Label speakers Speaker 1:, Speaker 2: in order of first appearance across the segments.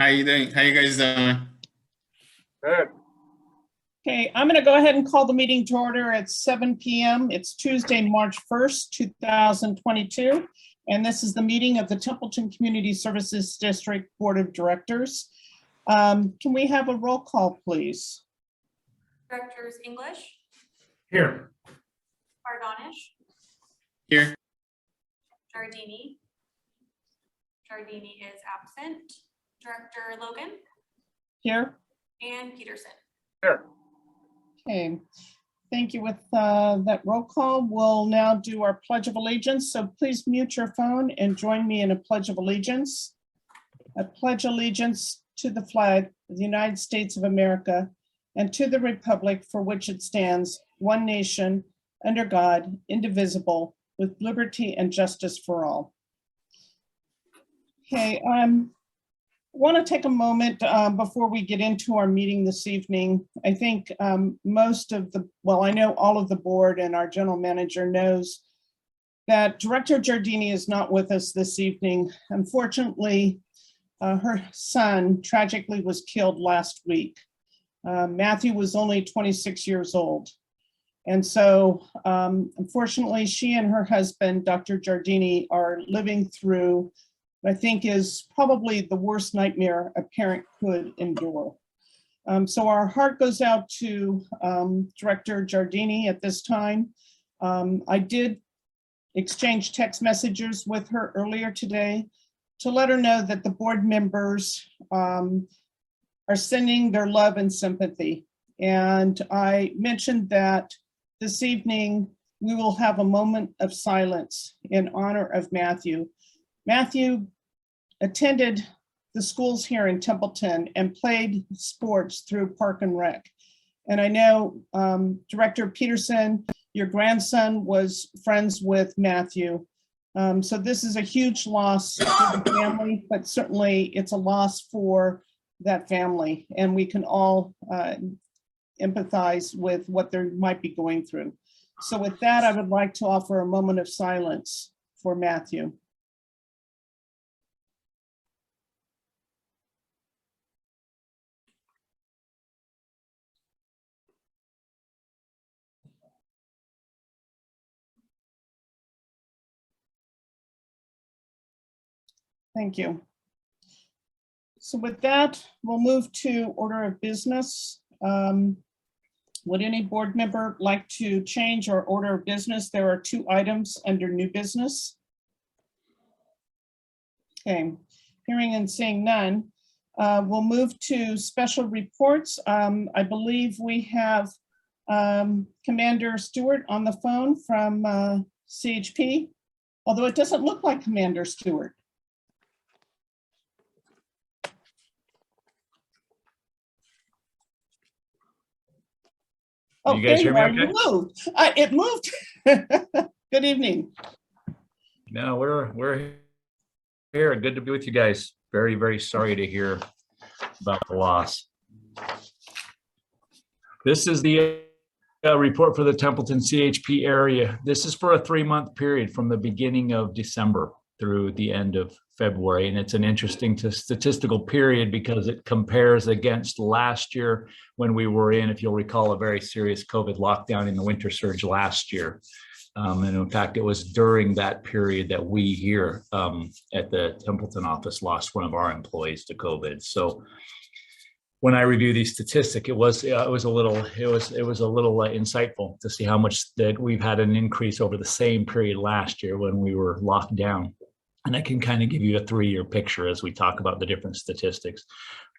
Speaker 1: How you doing? How you guys doing?
Speaker 2: Good.
Speaker 3: Okay, I'm going to go ahead and call the meeting to order at 7 p.m. It's Tuesday, March 1st, 2022, and this is the meeting of the Templeton Community Services District Board of Directors. Can we have a roll call, please?
Speaker 4: Directors English,
Speaker 2: Here.
Speaker 4: Bardonish,
Speaker 1: Here.
Speaker 4: Giardini. Giardini is absent. Director Logan
Speaker 3: Here.
Speaker 4: and Peterson.
Speaker 2: Here.
Speaker 3: Okay, thank you. With that roll call, we'll now do our Pledge of Allegiance. So please mute your phone and join me in a Pledge of Allegiance. I pledge allegiance to the flag of the United States of America and to the republic for which it stands, one nation, under God, indivisible, with liberty and justice for all. Okay, want to take a moment before we get into our meeting this evening. I think most of the, well, I know all of the board and our general manager knows that Director Giardini is not with us this evening. Unfortunately, her son tragically was killed last week. Matthew was only 26 years old. And so unfortunately, she and her husband, Dr. Giardini, are living through what I think is probably the worst nightmare a parent could endure. So our heart goes out to Director Giardini at this time. I did exchange text messages with her earlier today to let her know that the board members are sending their love and sympathy. And I mentioned that this evening we will have a moment of silence in honor of Matthew. Matthew attended the schools here in Templeton and played sports through Park and Rec. And I know Director Peterson, your grandson was friends with Matthew. So this is a huge loss for the family, but certainly it's a loss for that family. And we can all empathize with what they might be going through. So with that, I would like to offer a moment of silence for Matthew. Thank you. So with that, we'll move to order of business. Would any board member like to change our order of business? There are 2 items under new business. Okay, hearing and seeing none, we'll move to special reports. I believe we have Commander Stewart on the phone from CHP, although it doesn't look like Commander Stewart. Oh,
Speaker 5: you guys hear me okay?
Speaker 3: You moved. It moved. Good evening.
Speaker 5: No, we're here. Good to be with you guys. Very, very sorry to hear about the loss. This is the report for the Templeton CHP area. This is for a 3-month period from the beginning of December through the end of February. And it's an interesting statistical period because it compares against last year when we were in, if you'll recall, a very serious COVID lockdown in the winter surge last year. And in fact, it was during that period that we here at the Templeton office lost one of our employees to COVID. So when I review these statistics, it was a little insightful to see how much that we've had an increase over the same period last year when we were locked down. And I can kind of give you a 3-year picture as we talk about the different statistics.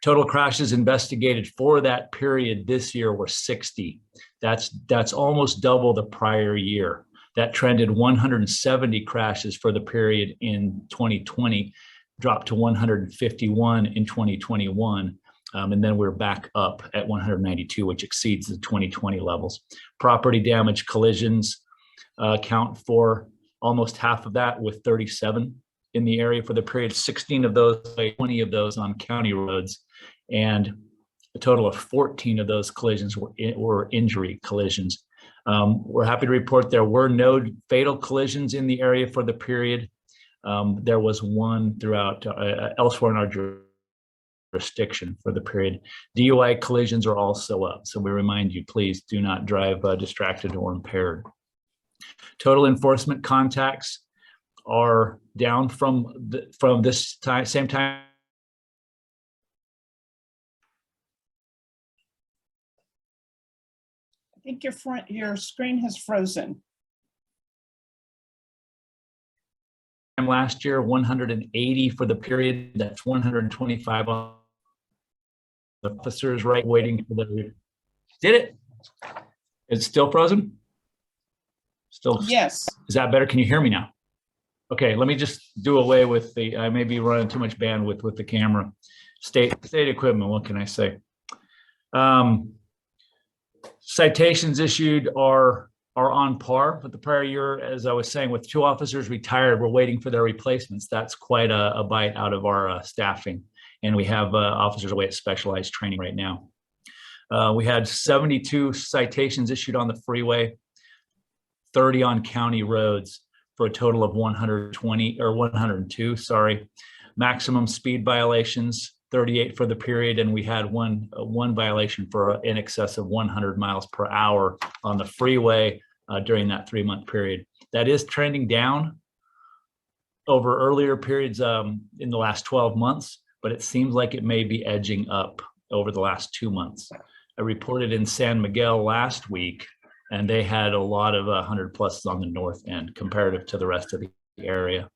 Speaker 5: Total crashes investigated for that period this year were 60. That's almost double the prior year. That trended 170 crashes for the period in 2020, dropped to 151 in 2021. And then we're back up at 192, which exceeds the 2020 levels. Property damage collisions account for almost half of that, with 37 in the area for the period. 16 of those, 20 of those on county roads, and a total of 14 of those collisions were injury collisions. We're happy to report there were no fatal collisions in the area for the period. There was one throughout elsewhere in our jurisdiction for the period. DUI collisions are also up, so we remind you, please do not drive distracted or impaired. Total enforcement contacts are down from this time, same time.
Speaker 3: I think your screen has frozen.
Speaker 5: Last year, 180 for the period. That's 125 officers, right, waiting for the. Did it? It's still frozen? Still?
Speaker 3: Yes.
Speaker 5: Is that better? Can you hear me now? Okay, let me just do away with the, I may be running too much bandwidth with the camera. State equipment, what can I say? Citations issued are on par with the prior year. As I was saying, with 2 officers retired, we're waiting for their replacements. That's quite a bite out of our staffing. And we have officers away at specialized training right now. We had 72 citations issued on the freeway, 30 on county roads, for a total of 102, sorry. Maximum speed violations, 38 for the period, and we had one violation for in excess of 100 miles per hour on the freeway during that 3-month period. That is trending down over earlier periods in the last 12 months, but it seems like it may be edging up over the last 2 months. I reported in San Miguel last week, and they had a lot of 100 pluses on the north end comparative to the rest of the area.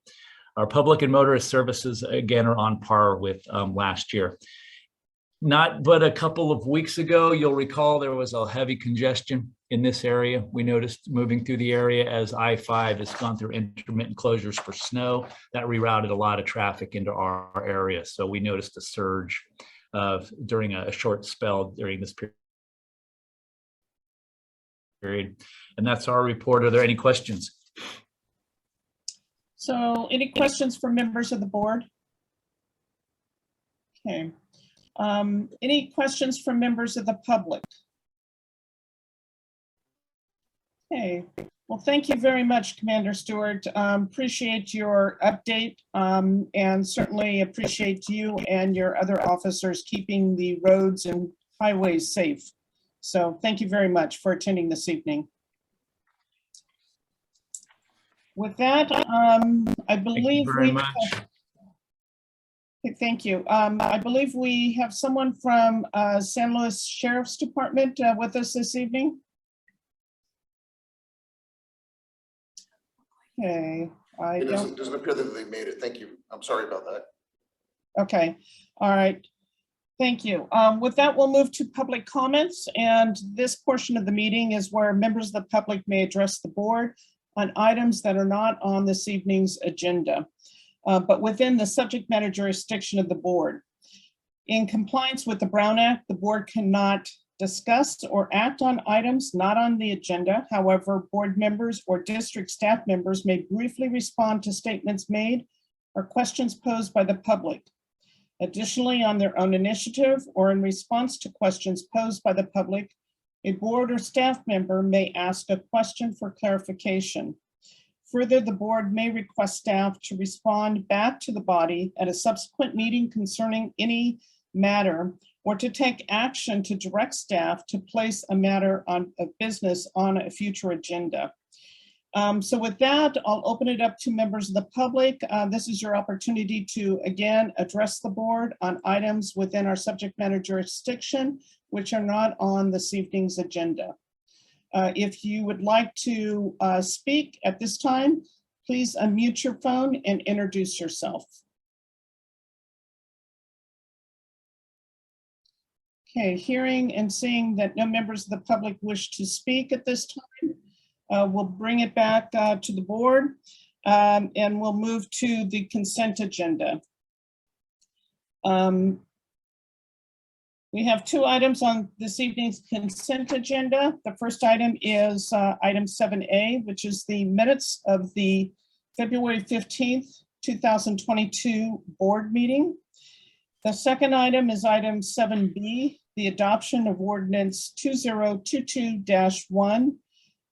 Speaker 5: Our public and motorist services, again, are on par with last year. Not but a couple of weeks ago, you'll recall there was a heavy congestion in this area. We noticed moving through the area as I-5 has gone through intermittent closures for snow. That rerouted a lot of traffic into our area. So we noticed a surge during a short spell during this period. And that's our report. Are there any questions?
Speaker 3: So any questions for members of the board? Okay. Any questions from members of the public? Okay. Well, thank you very much, Commander Stewart. Appreciate your update and certainly appreciate you and your other officers keeping the roads and highways safe. So thank you very much for attending this evening. With that, I believe
Speaker 5: very much.
Speaker 3: Thank you. I believe we have someone from San Luis Sheriff's Department with us this evening. Okay.
Speaker 6: It doesn't appear that they made it. Thank you. I'm sorry about that.
Speaker 3: Okay. All right. Thank you. With that, we'll move to public comments. And this portion of the meeting is where members of the public may address the board on items that are not on this evening's agenda, but within the subject matter jurisdiction of the board. In compliance with the Brown Act, the board cannot discuss or act on items not on the agenda. However, board members or district staff members may briefly respond to statements made or questions posed by the public. Additionally, on their own initiative or in response to questions posed by the public, a board or staff member may ask a question for clarification. Further, the board may request staff to respond back to the body at a subsequent meeting concerning any matter or to take action to direct staff to place a matter of business on a future agenda. So with that, I'll open it up to members of the public. This is your opportunity to, again, address the board on items within our subject matter jurisdiction, which are not on this evening's agenda. If you would like to speak at this time, please unmute your phone and introduce yourself. Okay, hearing and seeing that no members of the public wish to speak at this time, we'll bring it back to the board and we'll move to the consent agenda. We have 2 items on this evening's consent agenda. The first item is item 7A, which is the minutes of the February 15th, 2022 board meeting. The second item is item 7B, the adoption of ordinance 2022-1.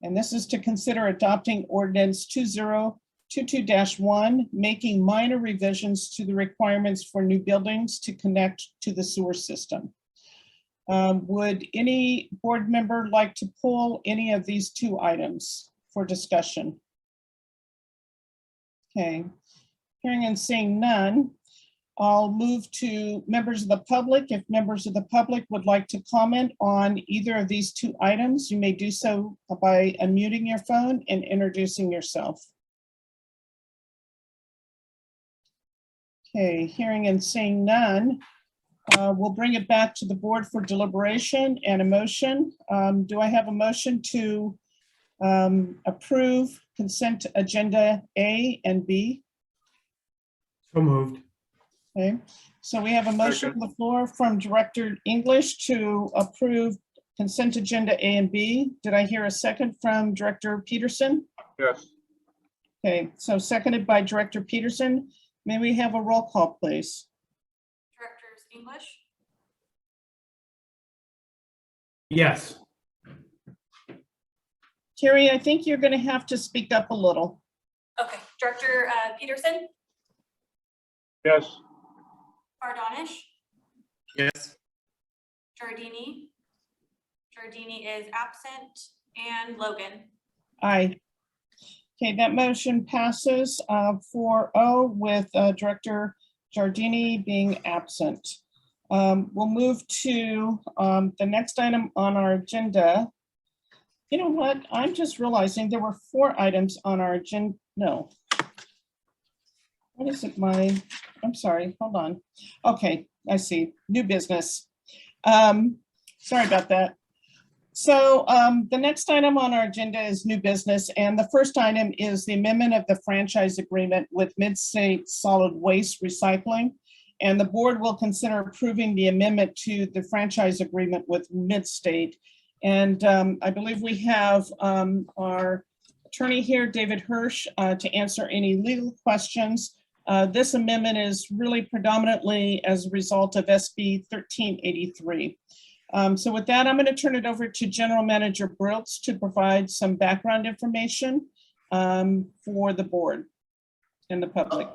Speaker 3: And this is to consider adopting ordinance 22-1, making minor revisions to the requirements for new buildings to connect to the sewer system. Would any board member like to pull any of these two items for discussion? Okay, hearing and seeing none, I'll move to members of the public. If members of the public would like to comment on either of these two items, you may do so by unmuting your phone and introducing yourself. Okay, hearing and seeing none, we'll bring it back to the board for deliberation and a motion. Do I have a motion to approve consent agenda A and B?
Speaker 2: So moved.
Speaker 3: Okay, so we have a motion on the floor from Director English to approve consent agenda A and B. Did I hear a second from Director Peterson?
Speaker 2: Yes.
Speaker 3: Okay, so seconded by Director Peterson. May we have a roll call, please?
Speaker 4: Directors English,
Speaker 2: Yes.
Speaker 3: Terry, I think you're going to have to speak up a little.
Speaker 4: okay, Director Peterson,
Speaker 2: Yes.
Speaker 4: Bardonish,
Speaker 1: Yes.
Speaker 4: Giardini. Giardini is absent, and Logan.
Speaker 3: Aye. Okay, that motion passes 4-0 with Director Giardini being absent. We'll move to the next item on our agenda. You know what? I'm just realizing there were 4 items on our agenda. No. What is it, I'm sorry, hold on. Okay, I see, new business. Sorry about that. So the next item on our agenda is new business, and the first item is the amendment of the franchise agreement with Midstate Solid Waste Recycling. And the board will consider approving the amendment to the franchise agreement with Midstate. And I believe we have our attorney here, David Hirsch, to answer any legal questions. This amendment is really predominantly as a result of SB 1383. So with that, I'm going to turn it over to General Manager Briltz to provide some background information for the board and the public.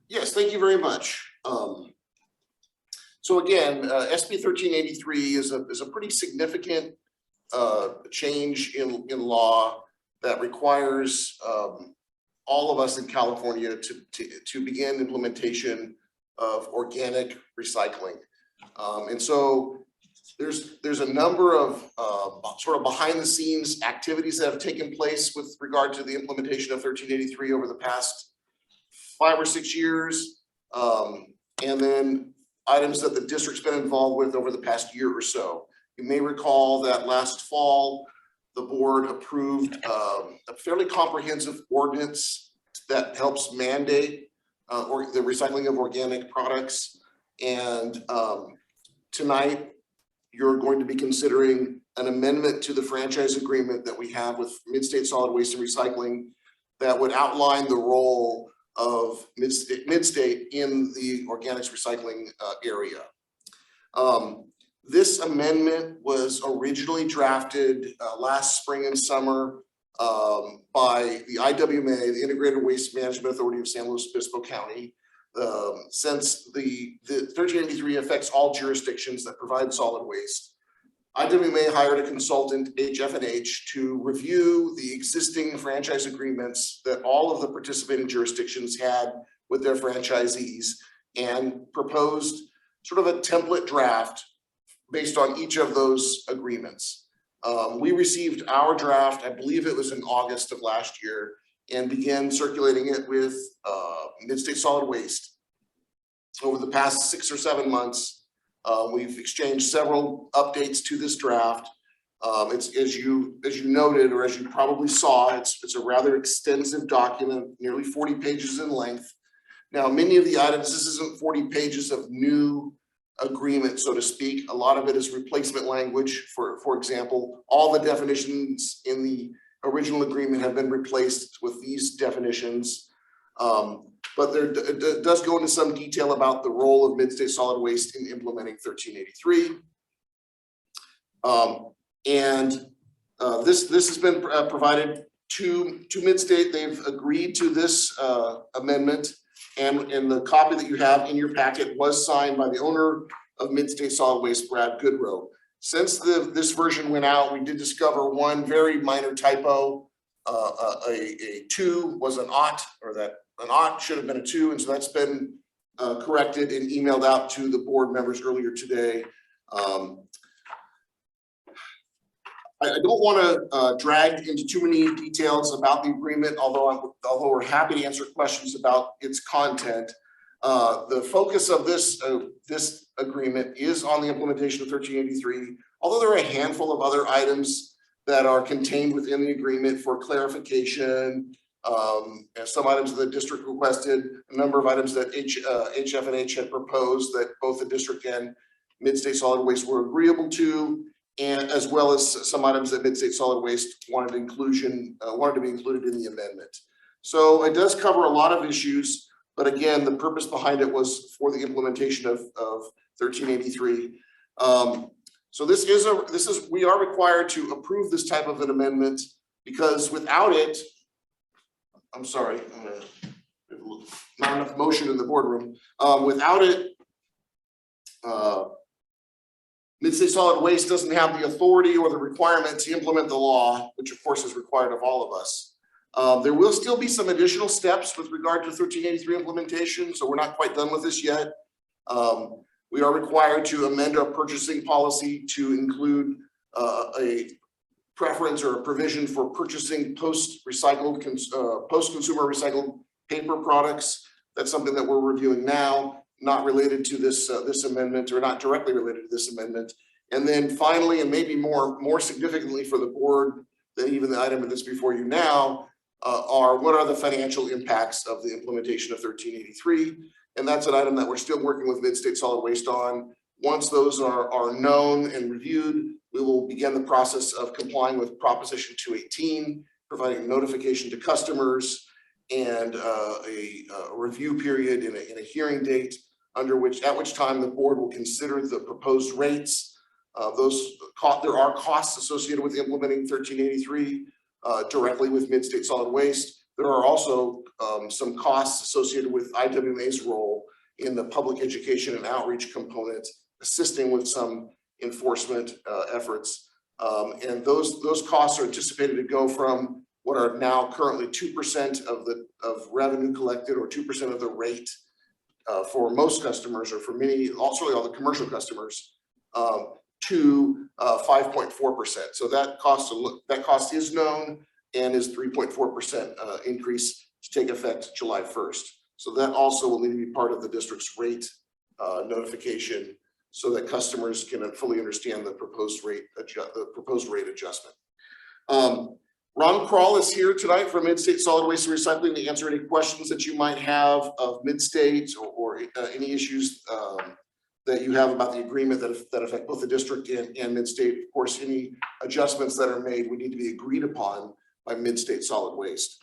Speaker 6: Yes, thank you very much. So again, SB 1383 is a pretty significant change in law that requires all of us in California to begin implementation of organic recycling. And so there's a number of sort of behind the scenes activities that have taken place with regard to the implementation of 1383 over the past 5 or 6 years. And then items that the district's been involved with over the past year or so. You may recall that last fall, the board approved a fairly comprehensive ordinance that helps mandate or the recycling of organic products. And tonight, you're going to be considering an amendment to the franchise agreement that we have with Midstate Solid Waste and Recycling that would outline the role of Midstate in the organics recycling area. This amendment was originally drafted last spring and summer by the IWMA, the Integrated Waste Management Authority of San Luis Obispo County. Since the 1383 affects all jurisdictions that provide solid waste, IWMA hired a consultant, HF&H, to review the existing franchise agreements that all of the participating jurisdictions had with their franchisees and proposed sort of a template draft based on each of those agreements. We received our draft, I believe it was in August of last year, and began circulating it with Midstate Solid Waste. Over the past 6 or 7 months, we've exchanged several updates to this draft. It's as you noted, or as you probably saw, it's a rather extensive document, nearly 40 pages in length. Now, many of the items, this isn't 40 pages of new agreement, so to speak. A lot of it is replacement language. For example, all the definitions in the original agreement have been replaced with these definitions. But it does go into some detail about the role of Midstate Solid Waste in implementing 1383. This has been provided to Midstate. They've agreed to this amendment. And the copy that you have in your packet was signed by the owner of Midstate Solid Waste, Brad Goodrow. Since this version went out, we did discover one very minor typo. A 2 was an ought, or that an ought should have been a 2, and so that's been corrected and emailed out to the board members earlier today. I don't want to drag into too many details about the agreement, although we're happy to answer questions about its content. The focus of this agreement is on the implementation of 1383, although there are a handful of other items that are contained within the agreement for clarification. And some items that the district requested, a number of items that HF&H had proposed that both the district and Midstate Solid Waste were agreeable to, and as well as some items that Midstate Solid Waste wanted to be included in the amendment. So it does cover a lot of issues, but again, the purpose behind it was for the implementation of 1383. So we are required to approve this type of an amendment, because without it, I'm sorry, not enough motion in the boardroom. Without it, Midstate Solid Waste doesn't have the authority or the requirement to implement the law, which of course is required of all of us. There will still be some additional steps with regard to 1383 implementation, so we're not quite done with this yet. We are required to amend our purchasing policy to include a preference or a provision for purchasing post-consumer recycled paper products. That's something that we're reviewing now, not related to this amendment, or not directly related to this amendment. And then finally, and maybe more significantly for the board than even the item that's before you now, what are the financial impacts of the implementation of 1383? And that's an item that we're still working with Midstate Solid Waste on. Once those are known and reviewed, we will begin the process of complying with Proposition 218, providing notification to customers and a review period and a hearing date, at which time the board will consider the proposed rates. There are costs associated with implementing 1383 directly with Midstate Solid Waste. There are also some costs associated with IWMA's role in the public education and outreach component, assisting with some enforcement efforts. And those costs are anticipated to go from what are now currently 2% of revenue collected, or 2% of the rate for most customers, or for many, also all the commercial customers, to 5.4%. So that cost is known and is 3.4% increase to take effect July 1st. So that also will need to be part of the district's rate notification, so that customers can fully understand the proposed rate adjustment. Ron Kroll is here tonight from Midstate Solid Waste and Recycling to answer any questions that you might have of Midstate, or any issues that you have about the agreement that affect both the district and Midstate. Of course, any adjustments that are made would need to be agreed upon by Midstate Solid Waste.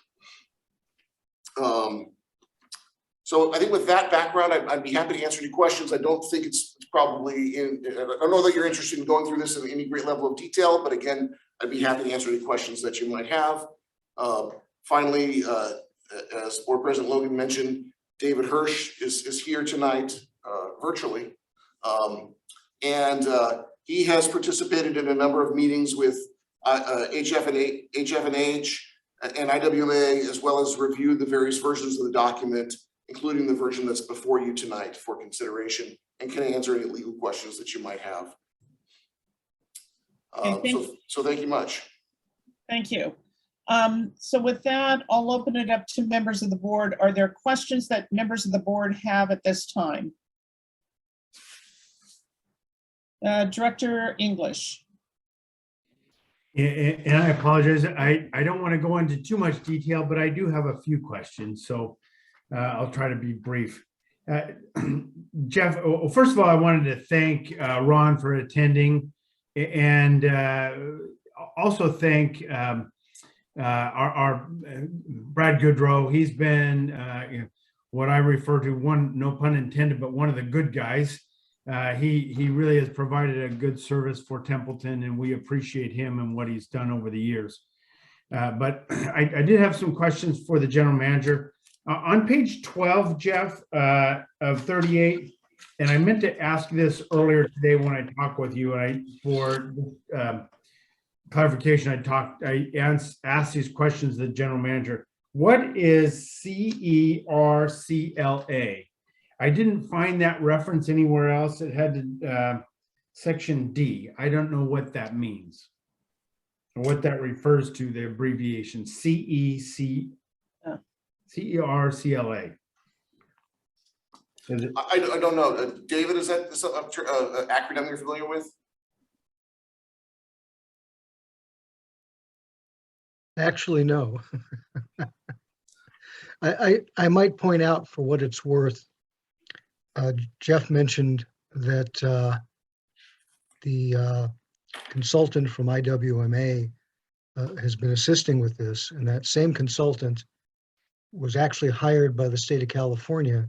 Speaker 6: So I think with that background, I'd be happy to answer any questions. I don't think it's probably I don't know that you're interested in going through this in any great level of detail, but again, I'd be happy to answer any questions that you might have. Finally, as Board President Logan mentioned, David Hirsch is here tonight virtually. And he has participated in a number of meetings with HF&H and IWMA, as well as reviewed the various versions of the document, including the version that's before you tonight for consideration, and can answer any legal questions that you might have. So thank you much.
Speaker 3: Thank you. So with that, I'll open it up to members of the board. Are there questions that members of the board have at this time? Director English.
Speaker 2: And I apologize. I don't want to go into too much detail, but I do have a few questions. So I'll try to be brief. Jeff, first of all, I wanted to thank Ron for attending, and also thank our Brad Goodrow. He's been what I refer to, no pun intended, but one of the good guys. He really has provided a good service for Templeton, and we appreciate him and what he's done over the years. But I did have some questions for the general manager. On page 12, Jeff, of 38, and I meant to ask this earlier today when I talked with you, and for clarification, I asked these questions to the general manager. What is CERCLA? I didn't find that reference anywhere else. It had section D. I don't know what that means, or what that refers to, the abbreviation CERCLA. Is it?
Speaker 6: I don't know. David, is that some acronym you're familiar with?
Speaker 7: Actually, no. I might point out, for what it's worth, Jeff mentioned that the consultant from IWMA has been assisting with this, and that same consultant was actually hired by the state of California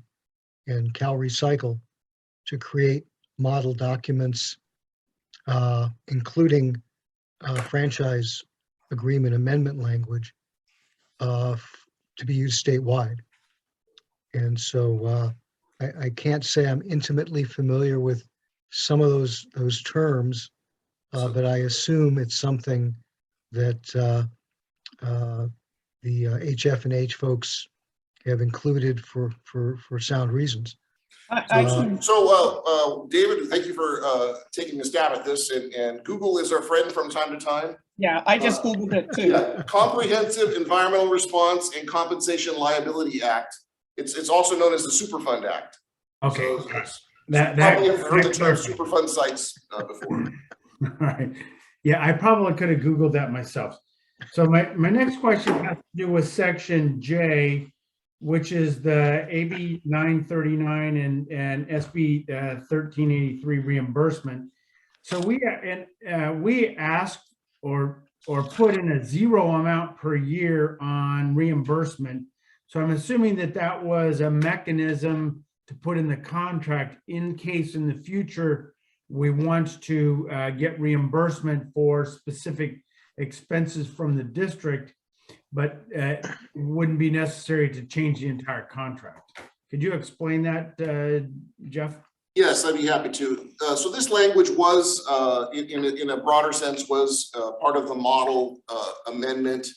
Speaker 7: and Cal Recycle to create model documents, including franchise agreement amendment language to be used statewide. And so I can't say I'm intimately familiar with some of those terms, but I assume it's something that the HF&H folks have included for sound reasons.
Speaker 6: David, thank you for taking a stab at this, and Google is our friend from time to time.
Speaker 3: Yeah, I just Googled it too.
Speaker 6: Yeah, Comprehensive Environmental Response and Compensation Liability Act. It's also known as the Superfund Act.
Speaker 2: Okay.
Speaker 6: So,
Speaker 2: That
Speaker 6: probably have heard the term
Speaker 2: clarifies.
Speaker 6: Superfund sites before.
Speaker 2: All right. Yeah, I probably could have Googled that myself. So my next question has to do with section J, which is the AB 939 and SB 1383 reimbursement. So we asked or put in a zero amount per year on reimbursement. So I'm assuming that was a mechanism to put in the contract in case in the future we want to get reimbursement for specific expenses from the district, but it wouldn't be necessary to change the entire contract. Could you explain that, Jeff?
Speaker 6: Yes, I'd be happy to. So this language was, in a broader sense, was part of the model amendment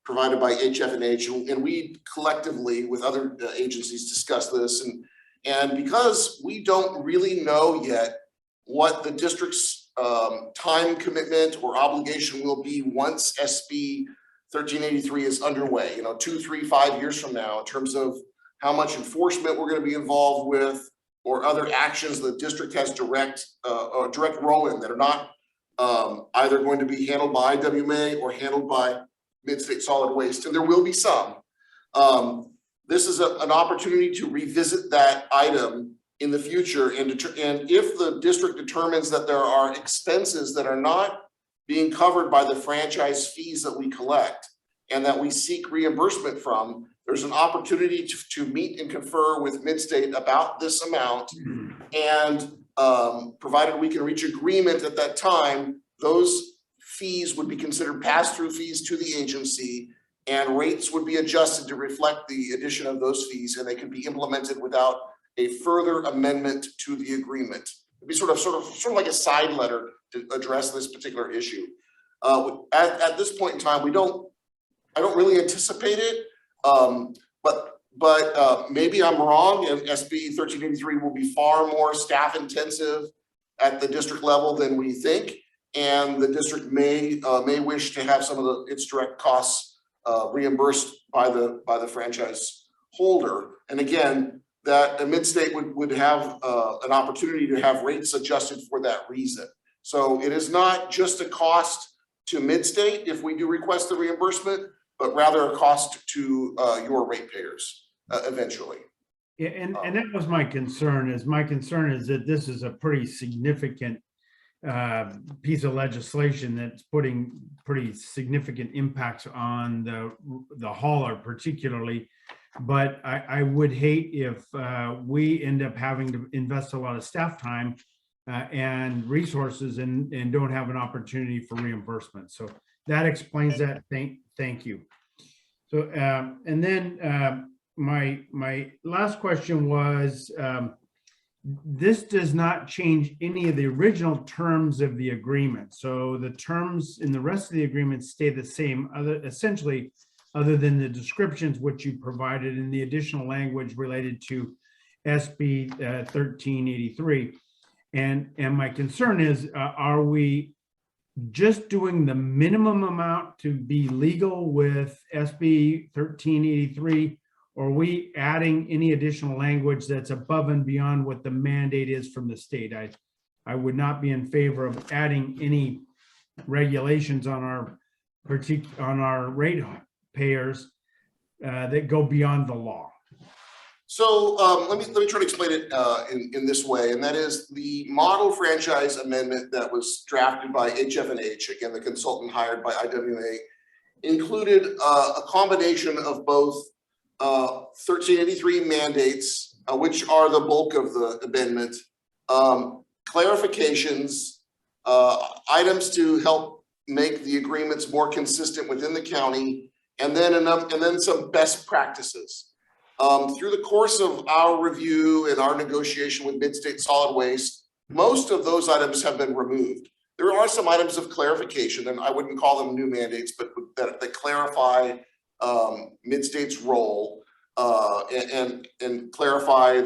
Speaker 6: provided by HF&H, and we collectively with other agencies discussed this, and because we don't really know yet what the district's time commitment or obligation will be once SB 1383 is underway, 2, 3, 5 years from now, in terms of how much enforcement we're going to be involved with, or other actions the district has direct role in that are not either going to be handled by IWMA or handled by Mid-State Solid Waste, and there will be some. This is an opportunity to revisit that item in the future, and if the district determines that there are expenses that are not being covered by the franchise fees that we collect and that we seek reimbursement from, there's an opportunity to meet and confer with Mid-State about this amount, and provided we can reach agreement at that time, those fees would be considered pass-through fees to the agency, and rates would be adjusted to reflect the addition of those fees, and they can be implemented without a further amendment to the agreement. It'd be sort of like a side letter to address this particular issue. At this point in time, I don't really anticipate it, but maybe I'm wrong, and SB 1383 will be far more staff intensive at the district level than we think, and the district may wish to have some of its direct costs reimbursed by the franchise holder. And again, that Mid-State would have an opportunity to have rates adjusted for that reason. So it is not just a cost to Mid-State if we do request the reimbursement, but rather a cost to your ratepayers eventually.
Speaker 2: Yeah, and that was my concern. My concern is that this is a pretty significant piece of legislation that's putting pretty significant impacts on the hauler particularly. But I would hate if we end up having to invest a lot of staff time and resources and don't have an opportunity for reimbursement. So that explains that. Thank you. So, and then my last question was, this does not change any of the original terms of the agreement. So the terms in the rest of the agreement stay the same, essentially, other than the descriptions which you provided in the additional language related to SB 1383. And my concern is, are we just doing the minimum amount to be legal with SB 1383? Or are we adding any additional language that's above and beyond what the mandate is from the state? I would not be in favor of adding any regulations on our rate payers that go beyond the law.
Speaker 6: So let me try to explain it in this way, and that is the model franchise amendment that was drafted by HF&H, again, the consultant hired by IWMA, included a combination of both 1383 mandates, which are the bulk of the amendment, clarifications, items to help make the agreements more consistent within the county, and then some best practices. Through the course of our review and our negotiation with Midstate Solid Waste, most of those items have been removed. There are some items of clarification, and I wouldn't call them new mandates, but that clarify Midstate's role and clarify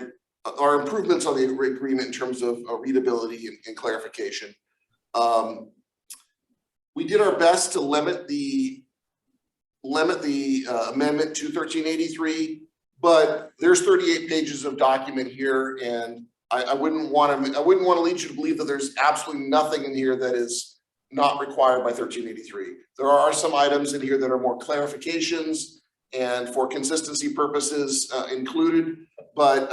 Speaker 6: our improvements on the agreement in terms of readability and clarification. We did our best to limit the amendment to 1383, but there's 38 pages of document here, and I wouldn't want to lead you to believe that there's absolutely nothing in here that is not required by 1383. There are some items in here that are more clarifications and for consistency purposes included, but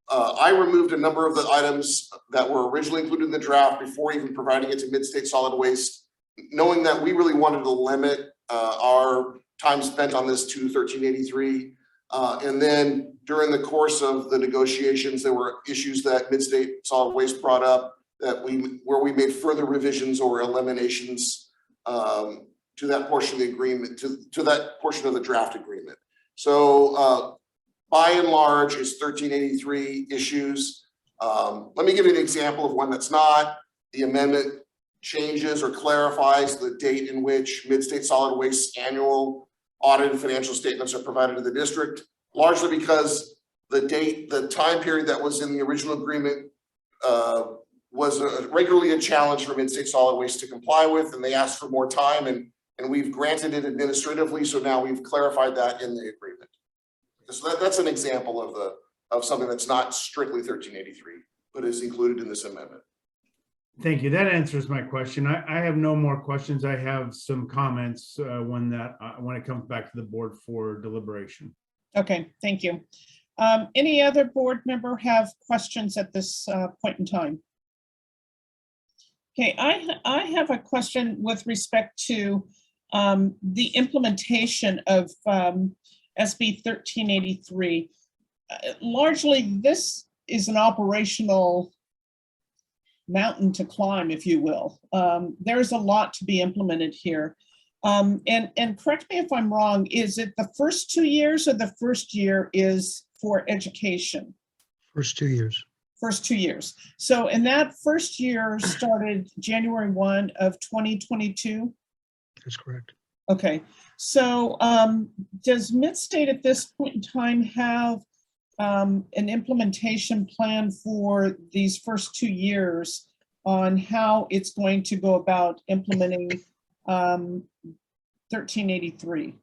Speaker 6: I removed a number of the items that were originally included in the draft before even providing it to Midstate Solid Waste, knowing that we really wanted to limit our time spent on this to 1383. And then during the course of the negotiations, there were issues that Midstate Solid Waste brought up where we made further revisions or eliminations to that portion of the agreement, to that portion of the draft agreement. So by and large, it's 1383 issues. Let me give you an example of one that's not. The amendment changes or clarifies the date in which Midstate Solid Waste's annual audited financial statements are provided to the district, largely because the time period that was in the original agreement was regularly a challenge for Midstate Solid Waste to comply with, and they asked for more time, and we've granted it administratively, so now we've clarified that in the agreement. So that's an example of something that's not strictly 1383, but is included in this amendment.
Speaker 2: Thank you. That answers my question. I have no more questions. I have some comments when it comes back to the board for deliberation.
Speaker 3: Okay, thank you. Any other board member have questions at this point in time? Okay, I have a question with respect to the implementation of SB 1383. Largely, this is an operational mountain to climb, if you will. There's a lot to be implemented here. And correct me if I'm wrong, is it the first 2 years or the first year is for education?
Speaker 7: First 2 years.
Speaker 3: First 2 years. So, and that first year started January 1 of 2022?
Speaker 7: That's correct.
Speaker 3: Okay, so does Midstate at this point in time have an implementation plan for these first 2 years on how it's going to go about implementing 1383?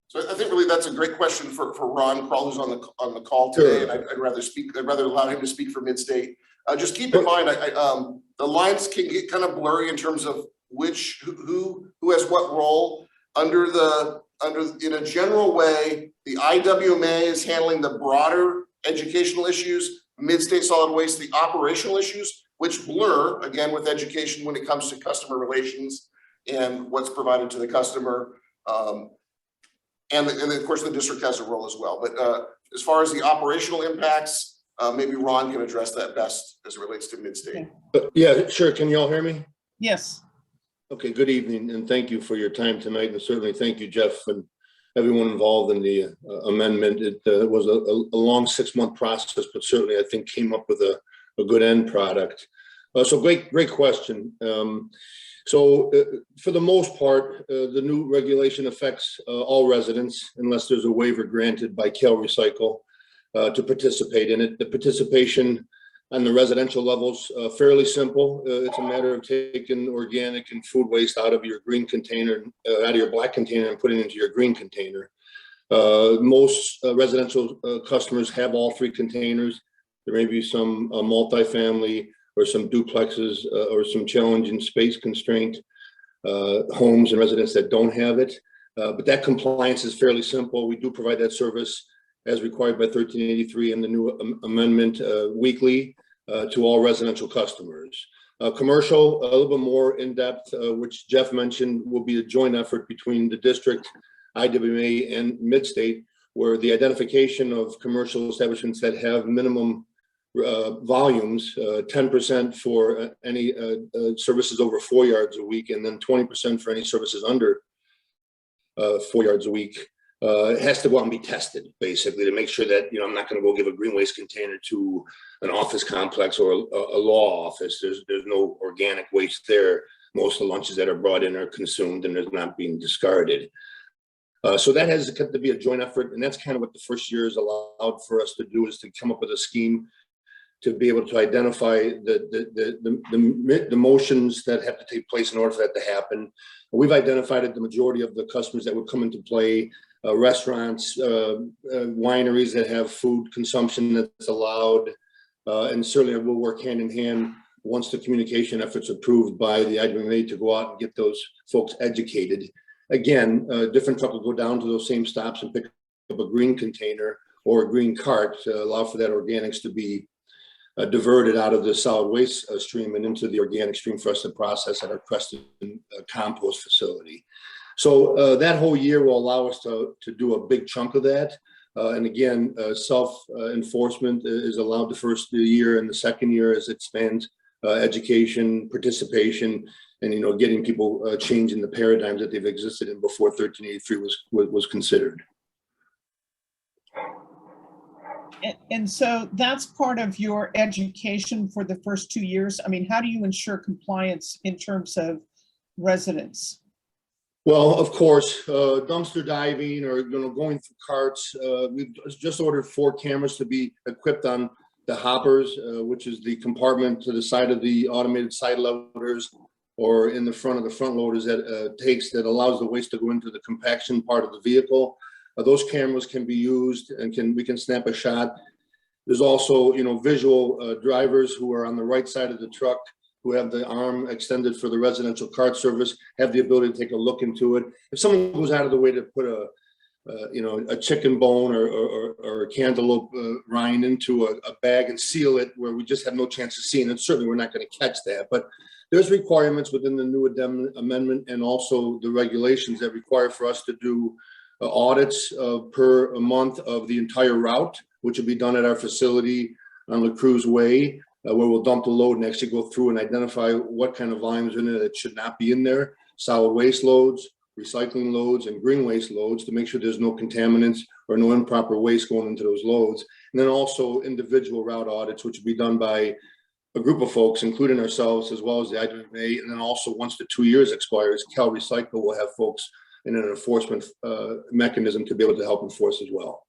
Speaker 6: So I think really that's a great question for Ron Kroll, who's on the call today, and I'd rather allow him to speak for Midstate. Just keep in mind, the lines can get kind of blurry in terms of who has what role in a general way. The IWMA is handling the broader educational issues, Midstate Solid Waste the operational issues, which blur again with education when it comes to customer relations and what's provided to the customer. And of course, the district has a role as well. But as far as the operational impacts, maybe Ron can address that best as it relates to Midstate.
Speaker 3: Okay.
Speaker 8: Yeah, sure. Can you all hear me?
Speaker 3: Yes.
Speaker 8: Okay, good evening, and thank you for your time tonight, and certainly thank you, Jeff, and everyone involved in the amendment. It was a long 6-month process, but certainly I think came up with a good end product. So great question. For the most part, the new regulation affects all residents unless there's a waiver granted by Cal Recycle to participate in it. The participation on the residential levels, fairly simple. It's a matter of taking organic and food waste out of your green container, out of your black container and putting it into your green container. Most residential customers have all 3 containers. There may be some multifamily or some duplexes or some challenging space constraint homes and residents that don't have it. But that compliance is fairly simple. We do provide that service as required by 1383 and the new amendment weekly to all residential customers. Commercial, a little bit more in depth, which Jeff mentioned, will be a joint effort between the district, IWMA, and Midstate, where the identification of commercial establishments that have minimum volumes, 10% for any services over 4 yards a week, and then 20% for any services under 4 yards a week. It has to go out and be tested, basically, to make sure that, I'm not going to go give a green waste container to an office complex or a law office. There's no organic waste there. Most of the lunches that are brought in are consumed and they're not being discarded. So that has to be a joint effort, and that's kind of what the first year is allowed for us to do, is to come up with a scheme to be able to identify the motions that have to take place in order for that to happen. We've identified the majority of the customers that would come into play, restaurants, wineries that have food consumption that's allowed, and certainly we'll work hand in hand once the communication efforts approved by the IWMA to go out and get those folks educated. Again, different truck will go down to those same stops and pick up a green container or a green cart to allow for that organics to be diverted out of the solid waste stream and into the organic stream for us to process at our Creston compost facility. So that whole year will allow us to do a big chunk of that. And again, self-enforcement is allowed the first year, and the second year as it expands education, participation, and getting people changing the paradigms that they've existed in before 1383 was considered.
Speaker 3: And so that's part of your education for the first 2 years. I mean, how do you ensure compliance in terms of residents?
Speaker 8: Well, of course, dumpster diving or going through carts. We've just ordered 4 cameras to be equipped on the hoppers, which is the compartment to the side of the automated side loaders, or in the front of the front loaders that allows the waste to go into the compaction part of the vehicle. Those cameras can be used and we can snap a shot. There's also, visual drivers who are on the right side of the truck, who have the arm extended for the residential cart service, have the ability to take a look into it. If someone goes out of the way to put a chicken bone or a cantaloupe rind into a bag and seal it where we just have no chance of seeing it, certainly we're not going to catch that. But there's requirements within the new amendment and also the regulations that require for us to do audits per month of the entire route, which will be done at our facility on La Cruz Way, where we'll dump the load and actually go through and identify what kind of volumes in it that should not be in there, solid waste loads, recycling loads, and green waste loads, to make sure there's no contaminants or no improper waste going into those loads. And then also individual route audits, which will be done by a group of folks, including ourselves, as well as the IWMA. And then also, once the 2 years expires, Cal Recycle will have folks in an enforcement mechanism to be able to help enforce as well.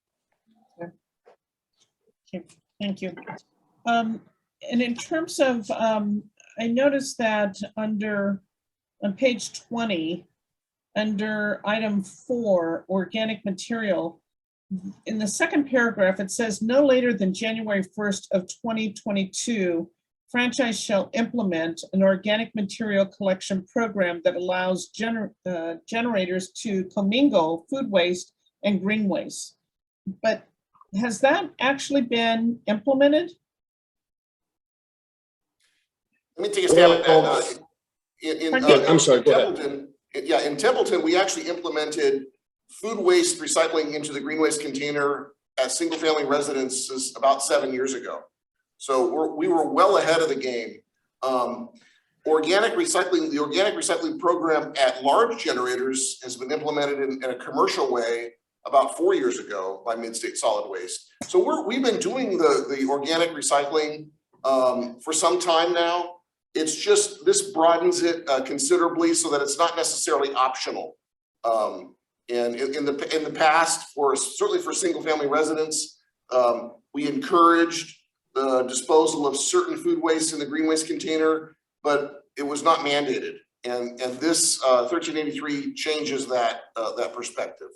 Speaker 3: Okay, thank you. And in terms of, I noticed that on page 20, under item 4, organic material, in the second paragraph, it says no later than January 1st of 2022, franchise shall implement an organic material collection program that allows generators to commingle food waste and green waste. But has that actually been implemented?
Speaker 6: Let me take a stab at that.
Speaker 8: I'm sorry, go ahead.
Speaker 6: In Templeton, we actually implemented food waste recycling into the green waste container at single-family residences about 7 years ago. So we were well ahead of the game. organic recycling, the organic recycling program at large generators has been implemented in a commercial way about 4 years ago by Mid-State Solid Waste. So we've been doing the organic recycling for some time now. It's just, this broadens it considerably so that it's not necessarily optional. And in the past, certainly for single family residents, we encouraged the disposal of certain food waste in the green waste container, but it was not mandated. And this 1383 changes that perspective.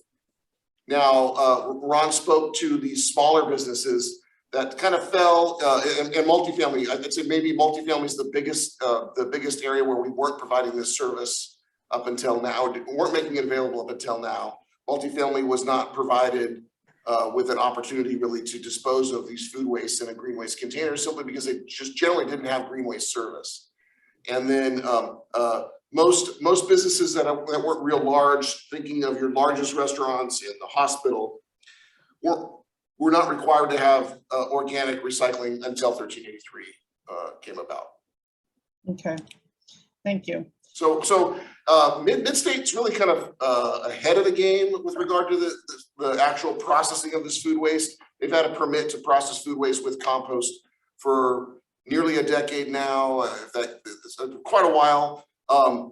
Speaker 6: Now, Ron spoke to these smaller businesses that kind of fell, and multifamily. I'd say maybe multifamily is the biggest area where we weren't providing this service up until now. We weren't making it available up until now. Multifamily was not provided with an opportunity really to dispose of these food waste in a green waste container, simply because they just generally didn't have green waste service. And then most businesses that weren't real large, thinking of your largest restaurants in the hospital, we're not required to have organic recycling until 1383 came about.
Speaker 3: Okay, thank you.
Speaker 6: So Mid-State's really kind of ahead of the game with regard to the actual processing of this food waste. They've had a permit to process food waste with compost for nearly a decade now, quite a while.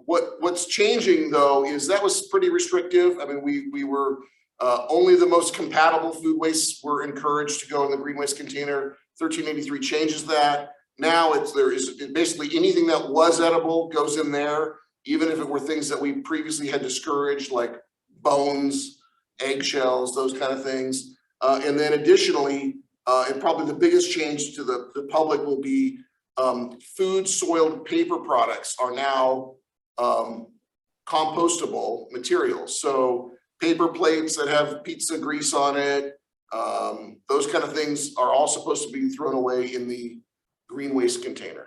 Speaker 6: What's changing though is that was pretty restrictive. I mean, we were only the most compatible food wastes were encouraged to go in the green waste container. 1383 changes that. Now basically anything that was edible goes in there, even if it were things that we previously had discouraged, like bones, eggshells, those kind of things. And then additionally, and probably the biggest change to the public will be food soiled paper products are now compostable materials. So paper plates that have pizza grease on it, those kind of things are all supposed to be thrown away in the green waste container.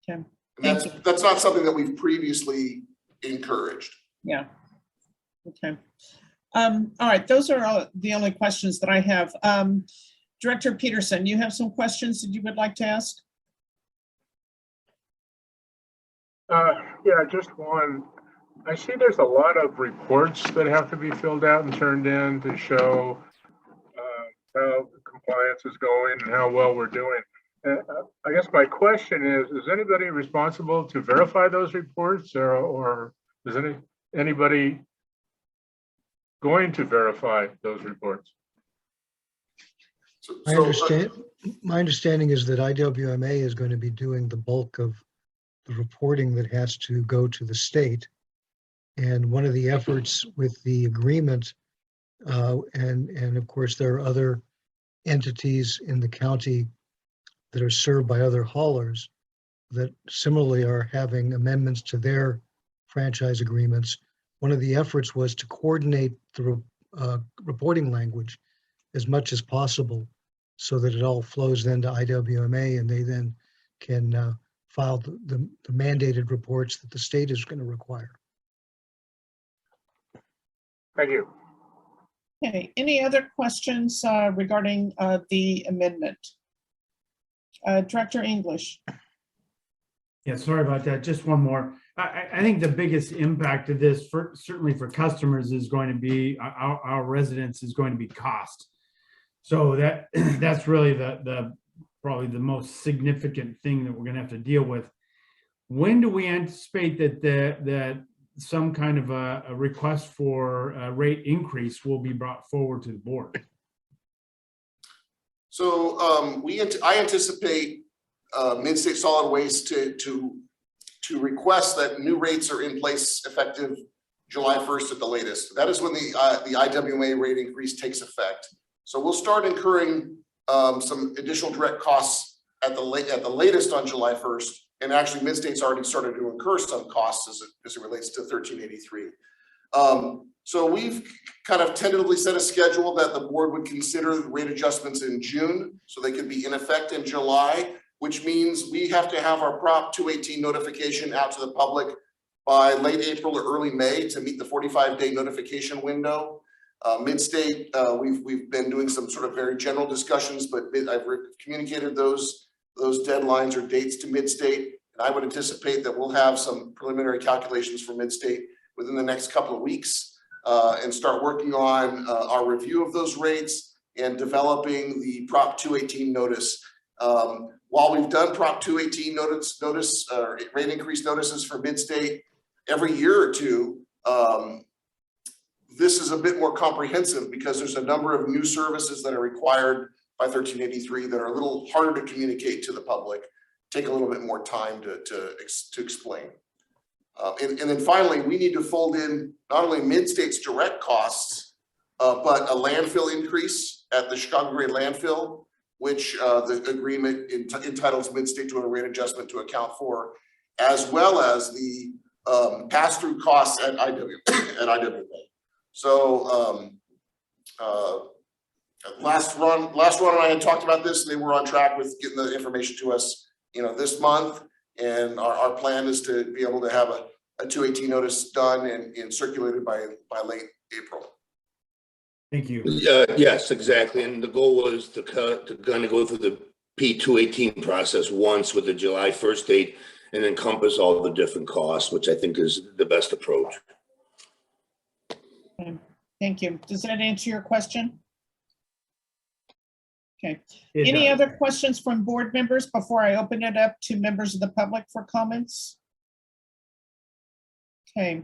Speaker 3: Okay.
Speaker 6: And that's not something that we've previously encouraged.
Speaker 3: Yeah. Okay. All right, those are all the only questions that I have. Director Peterson, you have some questions that you would like to ask?
Speaker 9: Yeah, just one. I see there's a lot of reports that have to be filled out and turned in to show how compliance is going and how well we're doing. I guess my question is anybody responsible to verify those reports, or is anybody going to verify those reports?
Speaker 7: My understanding is that IWMA is going to be doing the bulk of the reporting that has to go to the state. And one of the efforts with the agreement, and of course there are other entities in the county that are served by other haulers that similarly are having amendments to their franchise agreements. One of the efforts was to coordinate the reporting language as much as possible so that it all flows then to IWMA and they then can file the mandated reports that the state is going to require.
Speaker 9: Thank you.
Speaker 3: Okay, any other questions regarding the amendment? Director English.
Speaker 2: Yeah, sorry about that. Just one more. I think the biggest impact of this, certainly for customers, is going to be our residents is going to be cost. So that's really probably the most significant thing that we're going to have to deal with. When do we anticipate that some kind of a request for a rate increase will be brought forward to the board?
Speaker 6: So I anticipate Mid-State Solid Waste to request that new rates are in place effective July 1st at the latest. That is when the IWMA rate increase takes effect. So we'll start incurring some additional direct costs at the latest on July 1st. And actually Mid-State's already started to incur some costs as it relates to 1383. So we've kind of tentatively set a schedule that the board would consider the rate adjustments in June, so they could be in effect in July, which means we have to have our Prop 218 notification out to the public by late April or early May to meet the 45-day notification window. Mid-State, we've been doing some sort of very general discussions, but I've communicated those deadlines or dates to Mid-State, And I would anticipate that we'll have some preliminary calculations for Midstate within the next couple of weeks and start working on our review of those rates and developing the Prop 218 notice. While we've done Prop 218 rate increase notices for Midstate every year or two, this is a bit more comprehensive because there's a number of new services that are required by 1383 that are a little harder to communicate to the public, take a little bit more time to explain. And then finally, we need to fold in not only Midstate's direct costs, but a landfill increase at the Chicago Grade landfill, which the agreement entitles Midstate to a rate adjustment to account for, as well as the pass-through costs at IWA. So last run and I had talked about this. They were on track with getting the information to us, this month. And our plan is to be able to have a 218 notice done and circulated by late April.
Speaker 2: Thank you.
Speaker 8: Yes, exactly. And the goal was to kind of go through the P218 process once with the July 1st date and encompass all the different costs, which I think is the best approach.
Speaker 3: Okay, thank you. Does that answer your question? Okay. Any other questions from board members before I open it up to members of the public for comments? Okay,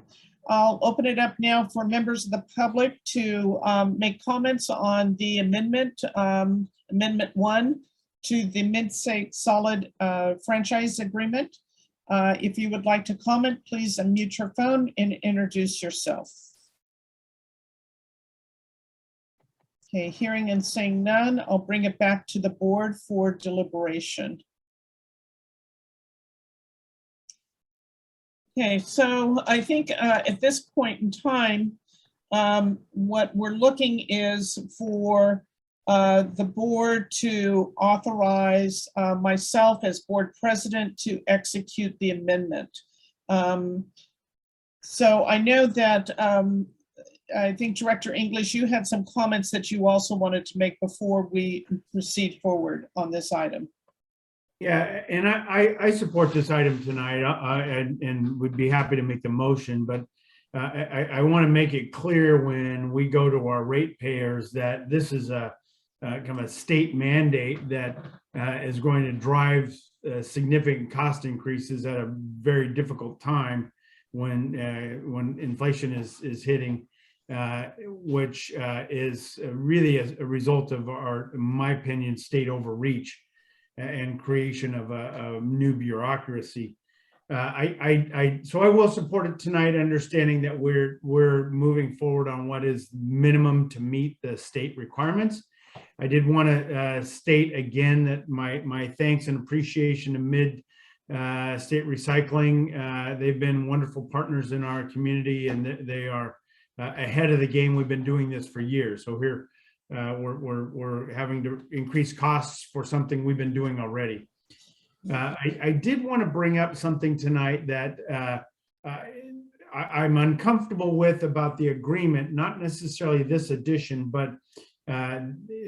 Speaker 3: I'll open it up now for members of the public to make comments on the amendment, Amendment 1 to the Midstate Solid Franchise Agreement. If you would like to comment, please unmute your phone and introduce yourself. Okay, hearing and seeing none, I'll bring it back to the board for deliberation. Okay, so I think at this point in time, what we're looking is for the board to authorize myself as board president to execute the amendment. So I know that I think Director English, you had some comments that you also wanted to make before we proceed forward on this item.
Speaker 2: Yeah, and I support this item tonight and would be happy to make the motion, but I want to make it clear when we go to our ratepayers that this is a kind of a state mandate that is going to drive significant cost increases at a very difficult time when inflation is hitting. Which is really a result of our, in my opinion, state overreach and creation of a new bureaucracy. So I will support it tonight, understanding that we're moving forward on what is minimum to meet the state requirements. I did want to state again that my thanks and appreciation to Mid-State Recycling. They've been wonderful partners in our community, and they are ahead of the game. We've been doing this for years. So here we're having to increase costs for something we've been doing already. I did want to bring up something tonight that I'm uncomfortable with about the agreement, not necessarily this edition, but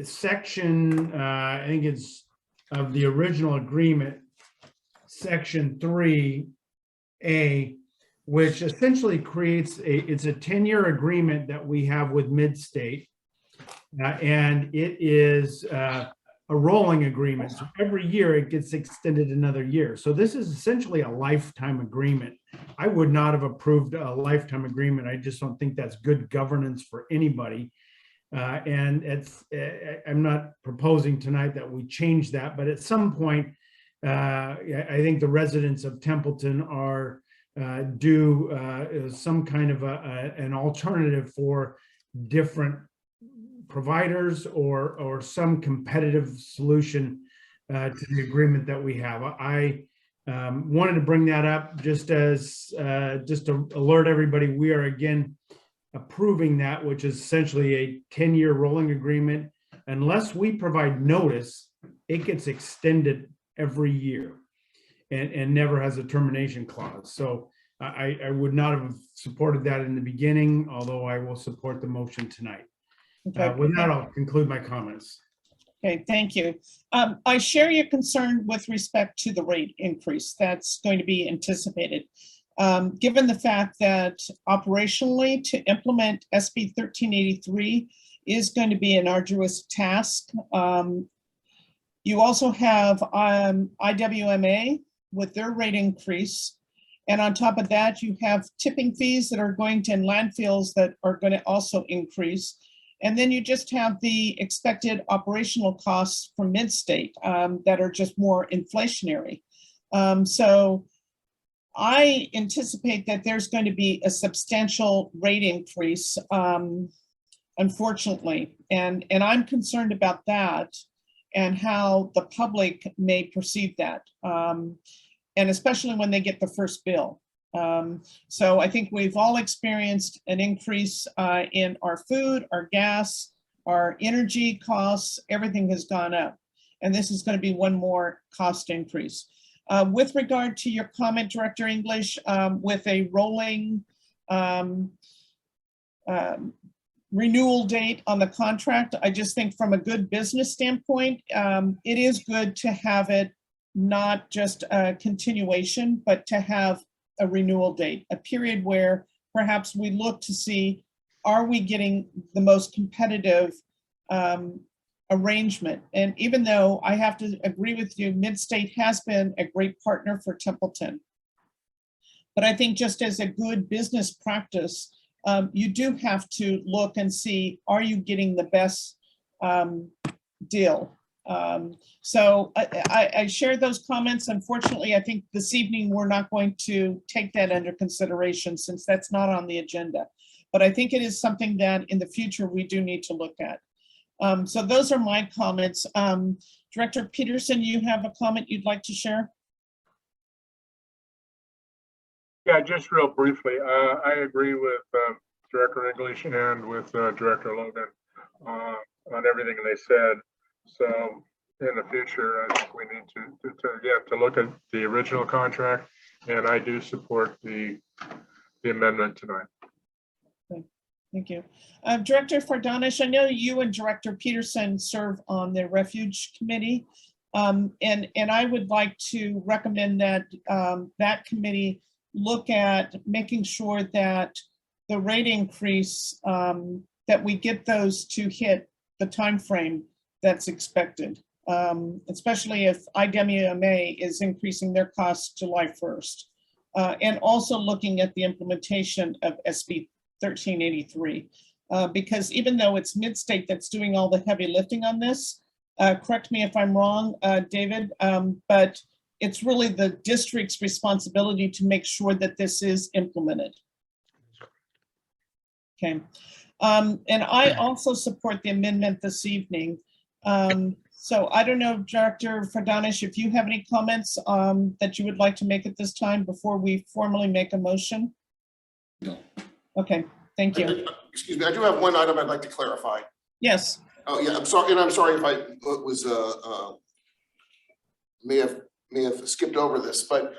Speaker 2: section, I think it's of the original agreement, section 3A, which essentially creates it's a 10-year agreement that we have with Midstate, and it is a rolling agreement. So every year it gets extended another year. So this is essentially a lifetime agreement. I would not have approved a lifetime agreement. I just don't think that's good governance for anybody. And I'm not proposing tonight that we change that, but at some point, I think the residents of Templeton are do some kind of an alternative for different providers or some competitive solution to the agreement that we have. I wanted to bring that up just to alert everybody. We are again approving that, which is essentially a 10-year rolling agreement. Unless we provide notice, it gets extended every year. And never has a termination clause. So I would not have supported that in the beginning, although I will support the motion tonight.
Speaker 3: Okay.
Speaker 2: With that, I'll conclude my comments.
Speaker 3: Okay, thank you. I share your concern with respect to the rate increase that's going to be anticipated. Given the fact that operationally to implement SB 1383 is going to be an arduous task. You also have IWMA with their rate increase. And on top of that, you have tipping fees that are going to, in landfills that are going to also increase. And then you just have the expected operational costs from Midstate that are just more inflationary. So I anticipate that there's going to be a substantial rate increase, unfortunately. And I'm concerned about that and how the public may perceive that. And especially when they get the first bill. So I think we've all experienced an increase in our food, our gas, our energy costs, everything has gone up. And this is going to be one more cost increase. With regard to your comment, Director English, with a rolling renewal date on the contract, I just think from a good business standpoint, it is good to have it not just a continuation, but to have a renewal date, a period where perhaps we look to see, are we getting the most competitive arrangement? And even though I have to agree with you, Midstate has been a great partner for Templeton. But I think just as a good business practice, you do have to look and see, are you getting the best deal? So I share those comments. Unfortunately, I think this evening we're not going to take that under consideration since that's not on the agenda. But I think it is something that in the future we do need to look at. So those are my comments. Director Peterson, you have a comment you'd like to share?
Speaker 9: Yeah, just real briefly, I agree with Director English and with Director Logan on everything they said. So in the future, I think we need to look at the original contract, and I do support the amendment tonight.
Speaker 3: Okay, thank you. Director Fardanish, I know you and Director Peterson serve on the Refuge Committee, and I would like to recommend that that committee look at making sure that the rate increase, that we get those to hit the time frame that's expected, especially if IWMA is increasing their costs July 1st. And also looking at the implementation of SB 1383, because even though it's Midstate that's doing all the heavy lifting on this, correct me if I'm wrong, David, but it's really the district's responsibility to make sure that this is implemented. Okay. And I also support the amendment this evening. So I don't know, Director Fardanish, if you have any comments that you would like to make at this time before we formally make a motion?
Speaker 6: No.
Speaker 3: Okay, thank you.
Speaker 6: Excuse me, I do have one item I'd like to clarify.
Speaker 3: Yes.
Speaker 6: Oh, yeah, I'm sorry, and I'm sorry if I was, may have skipped over this, but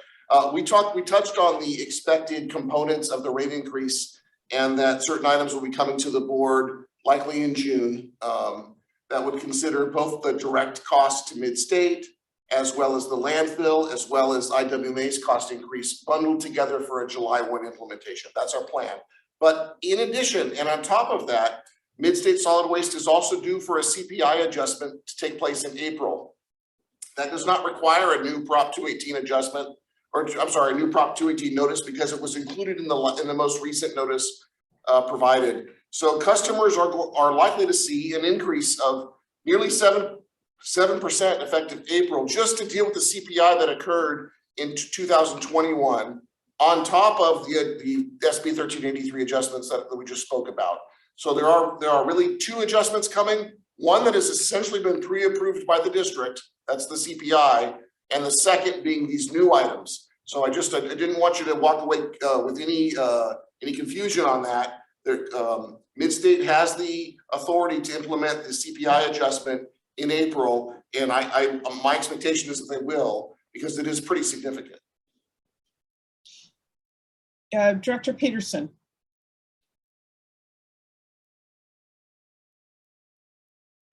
Speaker 6: we touched on the expected components of the rate increase and that certain items will be coming to the board likely in June. That would consider both the direct cost to Midstate as well as the landfill, as well as IWMA's cost increase bundled together for a July 1 implementation. That's our plan. But in addition, and on top of that, Midstate Solid Waste is also due for a CPI adjustment to take place in April. That does not require a new Prop 218 adjustment, or I'm sorry, a new Prop 218 notice because it was included in the most recent notice provided. So customers are likely to see an increase of nearly 7% effective April just to deal with the CPI that occurred in 2021 on top of the SB 1383 adjustments that we just spoke about. So there are really two adjustments coming. One that has essentially been pre-approved by the district, that's the CPI, and the second being these new items. So I didn't want you to walk away with any confusion on that. Midstate has the authority to implement the CPI adjustment in April, and my expectation is that they will, because it is pretty significant.
Speaker 3: Director Peterson.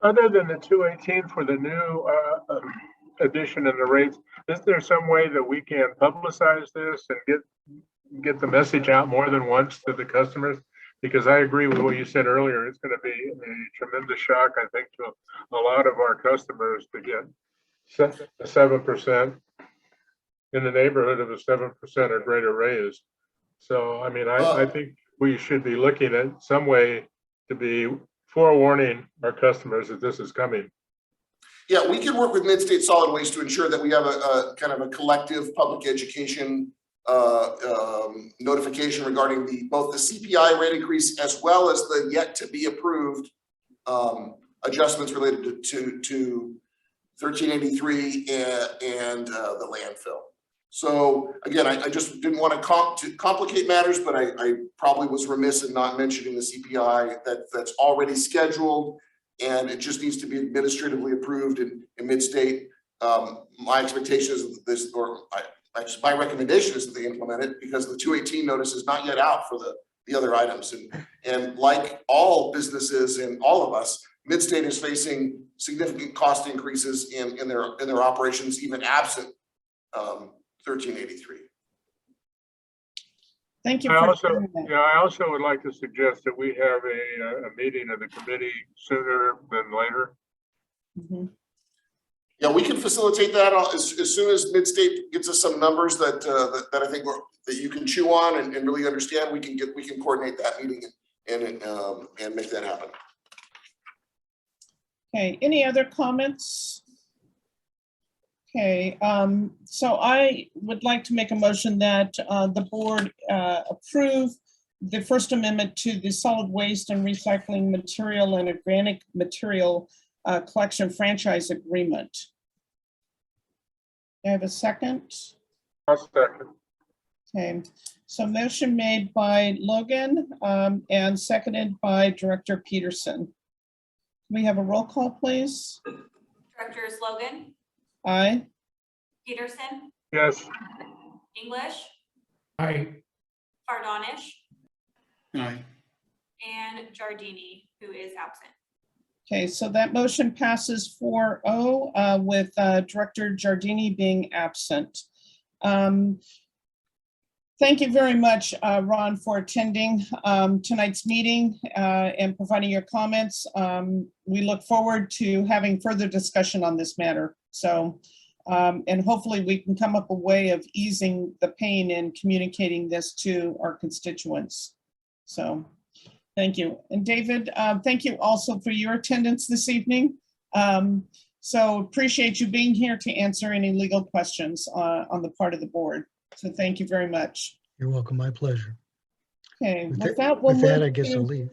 Speaker 9: Other than the 218 for the new addition in the rates, is there some way that we can publicize this and get the message out more than once to the customers? Because I agree with what you said earlier. It's going to be a tremendous shock, I think, to a lot of our customers to get a 7% in the neighborhood of a 7% or greater raise. So, I mean, I think we should be looking at some way to be forewarning our customers that this is coming.
Speaker 6: Yeah, we can work with Mid-State Solid Waste to ensure that we have a kind of a collective public education notification regarding both the CPI rate increase as well as the yet to be approved adjustments related to 1383 and the landfill. So again, I just didn't want to complicate matters, but I probably was remiss in not mentioning the CPI that's already scheduled, and it just needs to be administratively approved in Mid-State. My expectation is that this, my recommendation is that they implement it, because the 218 notice is not yet out for the other items. And like all businesses and all of us, Mid-State is facing significant cost increases in their operations, even absent 1383.
Speaker 3: Thank you.
Speaker 9: I
Speaker 3: For sharing that.
Speaker 9: I also would like to suggest that we have a meeting of the committee sooner than later.
Speaker 3: Mhm.
Speaker 6: Yeah, we can facilitate that as soon as Mid-State gets us some numbers that I think that you can chew on and really understand. We can coordinate that meeting and make that happen.
Speaker 3: Okay, any other comments? Okay, so I would like to make a motion that the board approve the First Amendment to the Solid Waste and Recycling Material and Organic Material Collection Franchise Agreement. Do I have a second?
Speaker 9: I'll second.
Speaker 3: Okay, so motion made by Logan and seconded by Director Peterson. Can we have a roll call, please?
Speaker 4: Directors Logan,
Speaker 3: Aye.
Speaker 4: Peterson,
Speaker 9: Yes.
Speaker 4: English,
Speaker 2: Aye.
Speaker 4: Fardonish,
Speaker 1: Aye.
Speaker 4: and Giardini, who is absent.
Speaker 3: Okay, so that motion passes 4-0 with Director Giardini being absent. Thank you very much, Ron, for attending tonight's meeting and providing your comments. We look forward to having further discussion on this matter. So, and hopefully we can come up a way of easing the pain in communicating this to our constituents. So, thank you. And David, thank you also for your attendance this evening. So appreciate you being here to answer any legal questions on the part of the board. So thank you very much.
Speaker 7: You're welcome. My pleasure.
Speaker 3: Okay,
Speaker 7: With
Speaker 3: that, we'll
Speaker 7: With that,
Speaker 3: move
Speaker 7: I guess
Speaker 3: to-
Speaker 7: I'll leave.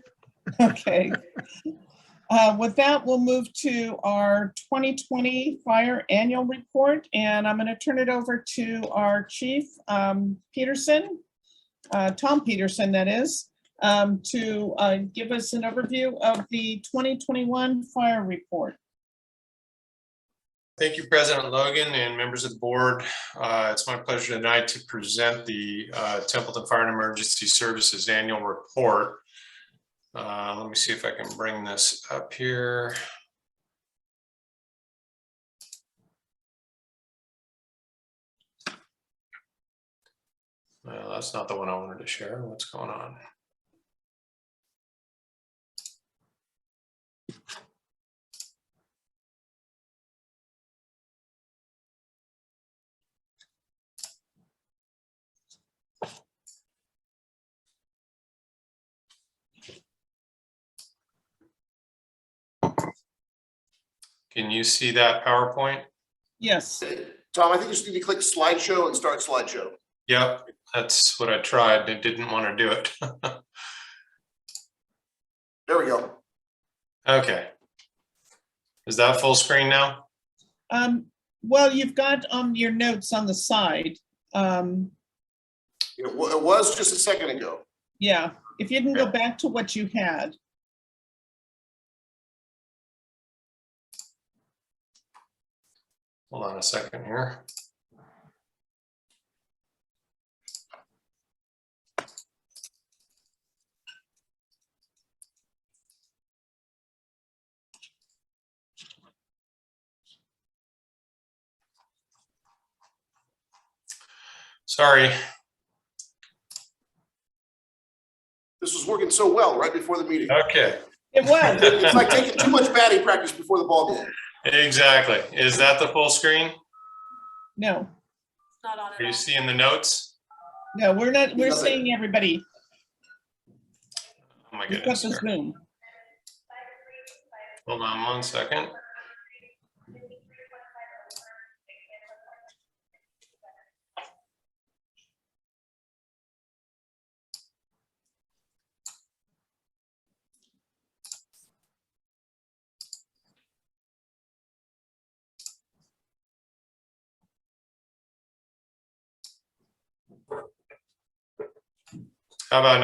Speaker 3: Okay. With that, we'll move to our 2020 fire annual report, and I'm going to turn it over to our chief, Peterson, Tom Peterson, that is, to give us an overview of the 2021 fire report.
Speaker 1: Thank you, President Logan and members of the board. It's my pleasure tonight to present the Templeton Fire and Emergency Services Annual Report. Let me see if I can bring this up here. Well, that's not the one I wanted to share. What's going on? Can you see that PowerPoint?
Speaker 3: Yes.
Speaker 6: Tom, I think you just need to click slideshow and start slideshow.
Speaker 1: Yep, that's what I tried. It didn't want to do it.
Speaker 6: There we go.
Speaker 1: Okay. Is that full screen now?
Speaker 3: Well, you've got your notes on the side.
Speaker 6: It was just a second ago.
Speaker 3: Yeah, if you can go back to what you had.
Speaker 1: Hold on a second here. Sorry.
Speaker 6: This was working so well right before the meeting.
Speaker 1: Okay.
Speaker 3: It was.
Speaker 6: It's like taking too much batting practice before the ball game.
Speaker 1: Exactly. Is that the full screen?
Speaker 3: No,
Speaker 4: It's not on
Speaker 1: Are
Speaker 4: at
Speaker 1: you
Speaker 4: all.
Speaker 1: seeing the notes?
Speaker 3: no, we're not, we're
Speaker 6: Nothing.
Speaker 3: seeing everybody.
Speaker 1: Oh my
Speaker 3: We've got
Speaker 1: goodness.
Speaker 3: the Zoom.
Speaker 1: Hold on one second. How about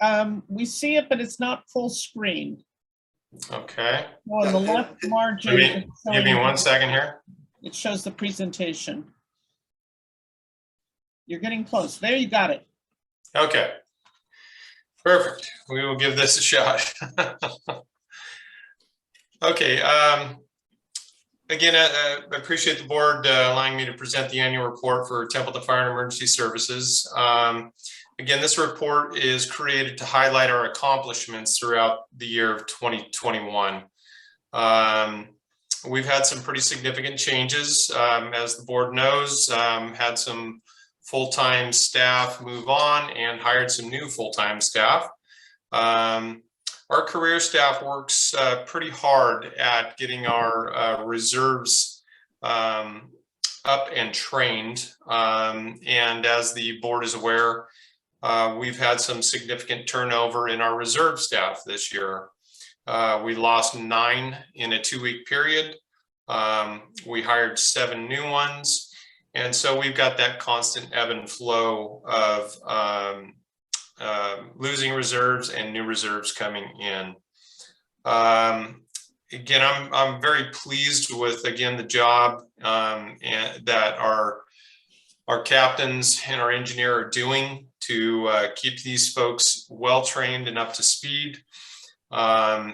Speaker 1: now?
Speaker 3: We see it, but it's not full screen.
Speaker 1: Okay.
Speaker 3: So on the left margin,
Speaker 1: Give me,
Speaker 3: it's
Speaker 1: give me
Speaker 3: showing-
Speaker 1: 1 second here.
Speaker 3: it shows the presentation. You're getting close. There, you got it.
Speaker 1: Okay. Perfect. We will give this a shot. Okay. Again, I appreciate the board allowing me to present the annual report for Templeton Fire and Emergency Services. Again, this report is created to highlight our accomplishments throughout the year of 2021. We've had some pretty significant changes, as the board knows, had some full-time staff move on and hired some new full-time staff. Our career staff works pretty hard at getting our reserves up and trained. And as the board is aware, we've had some significant turnover in our reserve staff this year. We lost 9 in a 2-week period. We hired 7 new ones. And so we've got that constant ebb and flow of losing reserves and new reserves coming in. Again, I'm very pleased with, again, the job and that our captains and our engineer are doing to keep these folks well-trained and up to speed. I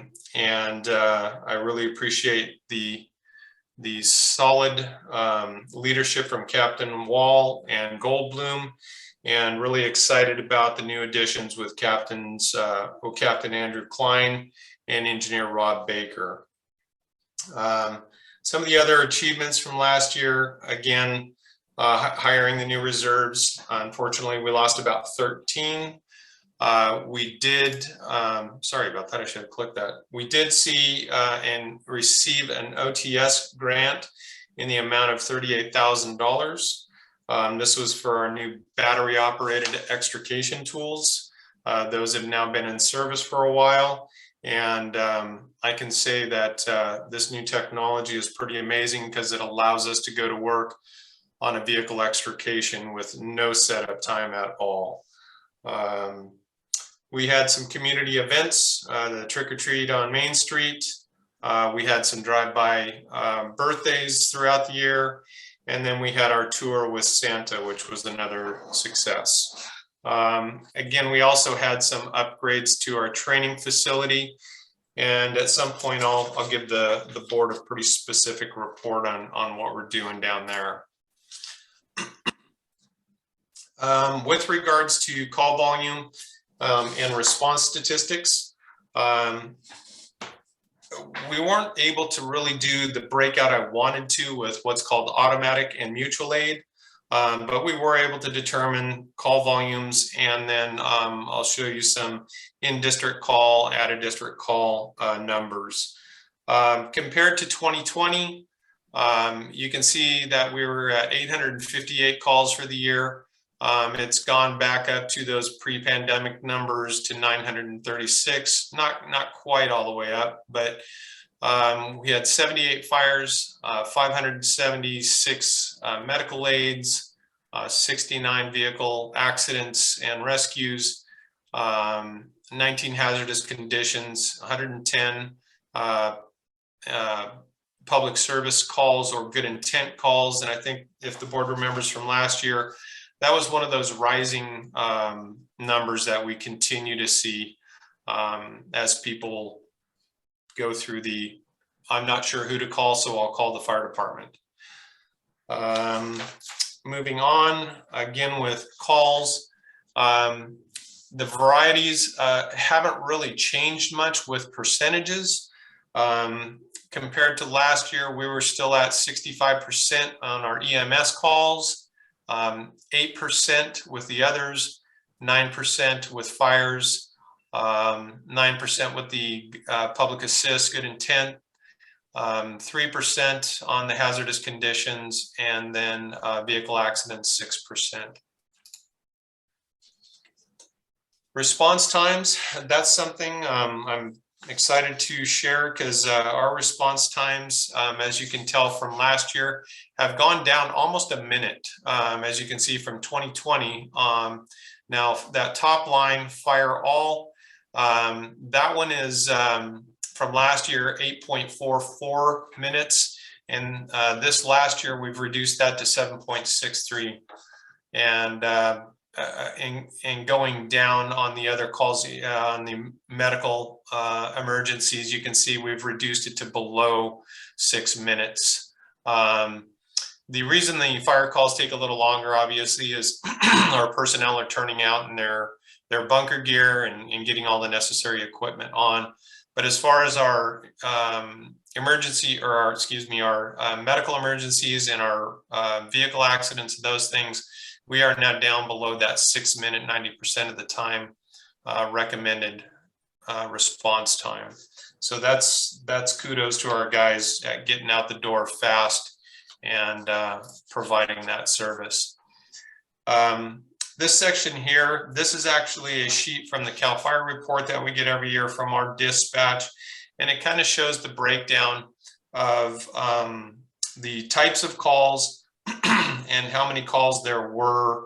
Speaker 1: really appreciate the solid leadership from Captain Wall and Goldblum, and really excited about the new additions with Captain Andrew Klein and Engineer Rob Baker. Some of the other achievements from last year, again, hiring the new reserves. Unfortunately, we lost about 13. We did, sorry about that, I should have clicked that. We did see and receive an OTS grant in the amount of $38,000. This was for our new battery operated extrication tools. Those have now been in service for a while. And I can say that this new technology is pretty amazing because it allows us to go to work on a vehicle extrication with no setup time at all. We had some community events, the trick or treat on Main Street. We had some drive-by birthdays throughout the year. And then we had our tour with Santa, which was another success. Again, we also had some upgrades to our training facility. And at some point, I'll give the board a pretty specific report on what we're doing down there. With regards to call volume and response statistics, we weren't able to really do the breakout I wanted to with what's called automatic and mutual aid, but we were able to determine call volumes, and then I'll show you some in-district call, out-of-district call numbers. Compared to 2020, you can see that we were at 858 calls for the year. It's gone back up to those pre-pandemic numbers to 936, not quite all the way up, but we had 78 fires, 576 medical aids, 69 vehicle accidents and rescues, 19 hazardous conditions, 110 public service calls or good intent calls. And I think if the board remembers from last year, that was one of those rising numbers that we continue to see as people go through I'm not sure who to call, so I'll call the fire department. moving on, again with calls. The varieties haven't really changed much with percentages. Compared to last year, we were still at 65% on our EMS calls, 8% with the others, 9% with fires, 9% with the public assist, good intent, 3% on the hazardous conditions, and then vehicle accidents, 6%. Response times, that's something I'm excited to share because our response times, as you can tell from last year, have gone down almost a minute, as you can see from 2020. Now that top line, fire all, that one is from last year, 8.44 minutes. And this last year, we've reduced that to 7.63. And and going down on the other calls, on the medical emergencies, you can see we've reduced it to below 6 minutes. The reason the fire calls take a little longer, obviously, is our personnel are turning out in their bunker gear and getting all the necessary equipment on. But as far as our emergency, or our, excuse me, our medical emergencies and our vehicle accidents, those things, we are now down below that 6 minute, 90% of the time recommended response time. So that's kudos to our guys at getting out the door fast and providing that service. This section here, this is actually a sheet from the CAL FIRE report that we get every year from our dispatch, and it kind of shows the breakdown of the types of calls and how many calls there were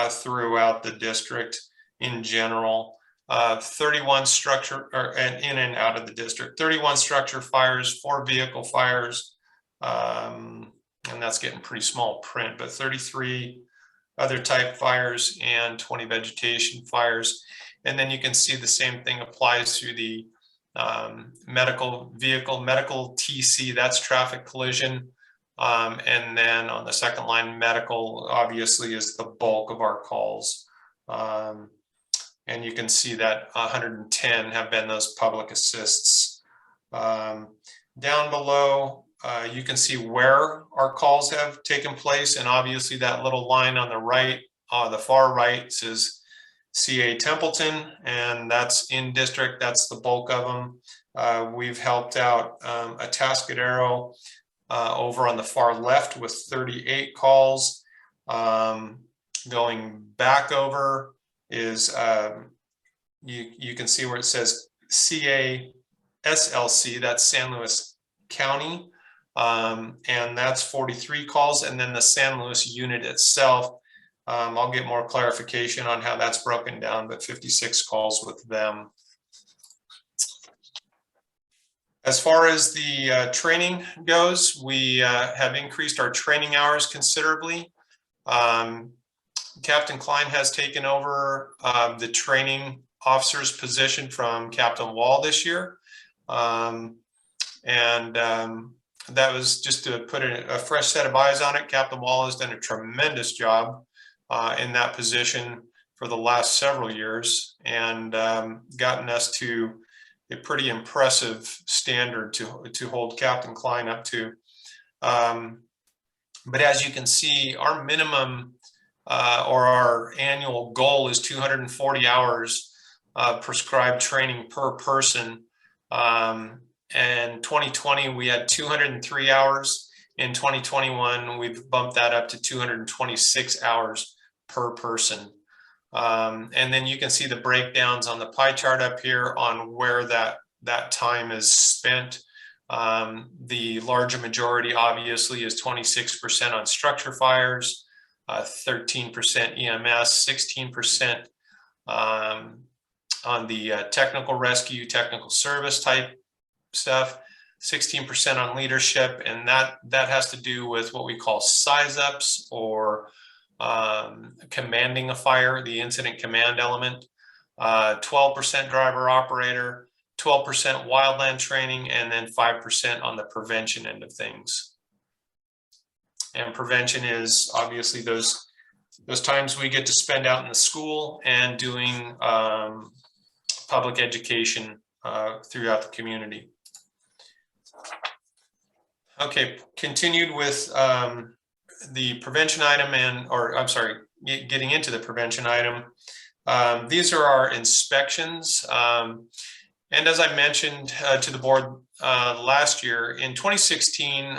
Speaker 1: throughout the district in general. 31 structure, or in and out of the district, 31 structure fires, 4 vehicle fires, and that's getting pretty small print, but 33 other type fires and 20 vegetation fires. And then you can see the same thing applies to the medical vehicle, medical TC, that's traffic collision. And then on the second line, medical obviously is the bulk of our calls. And you can see that 110 have been those public assists. Down below, you can see where our calls have taken place. And obviously that little line on the right, the far right says CA Templeton, and that's in district, that's the bulk of them. We've helped out Atascadero over on the far left with 38 calls. Going back over is, you can see where it says CA SLC, that's San Luis County, and that's 43 calls. And then the San Luis unit itself, I'll get more clarification on how that's broken down, but 56 calls with them. As far as the training goes, we have increased our training hours considerably. Captain Klein has taken over the training officer's position from Captain Wall this year. That was just to put a fresh set of eyes on it. Captain Wall has done a tremendous job in that position for the last several years, and gotten us to a pretty impressive standard to hold Captain Klein up to. But as you can see, our minimum or our annual goal is 240 hours prescribed training per person. And 2020, we had 203 hours. In 2021, we've bumped that up to 226 hours per person. And then you can see the breakdowns on the pie chart up here on where that time is spent. The larger majority obviously is 26% on structure fires, 13% EMS, 16% on the technical rescue, technical service type stuff, 16% on leadership, and that has to do with what we call size ups, or commanding a fire, the incident command element, 12% driver operator, 12% wildland training, and then 5% on the prevention end of things. And prevention is obviously those times we get to spend out in the school and doing public education throughout the community. Okay, continued with the prevention item getting into the prevention item. These are our inspections. And as I mentioned to the board last year, in 2016,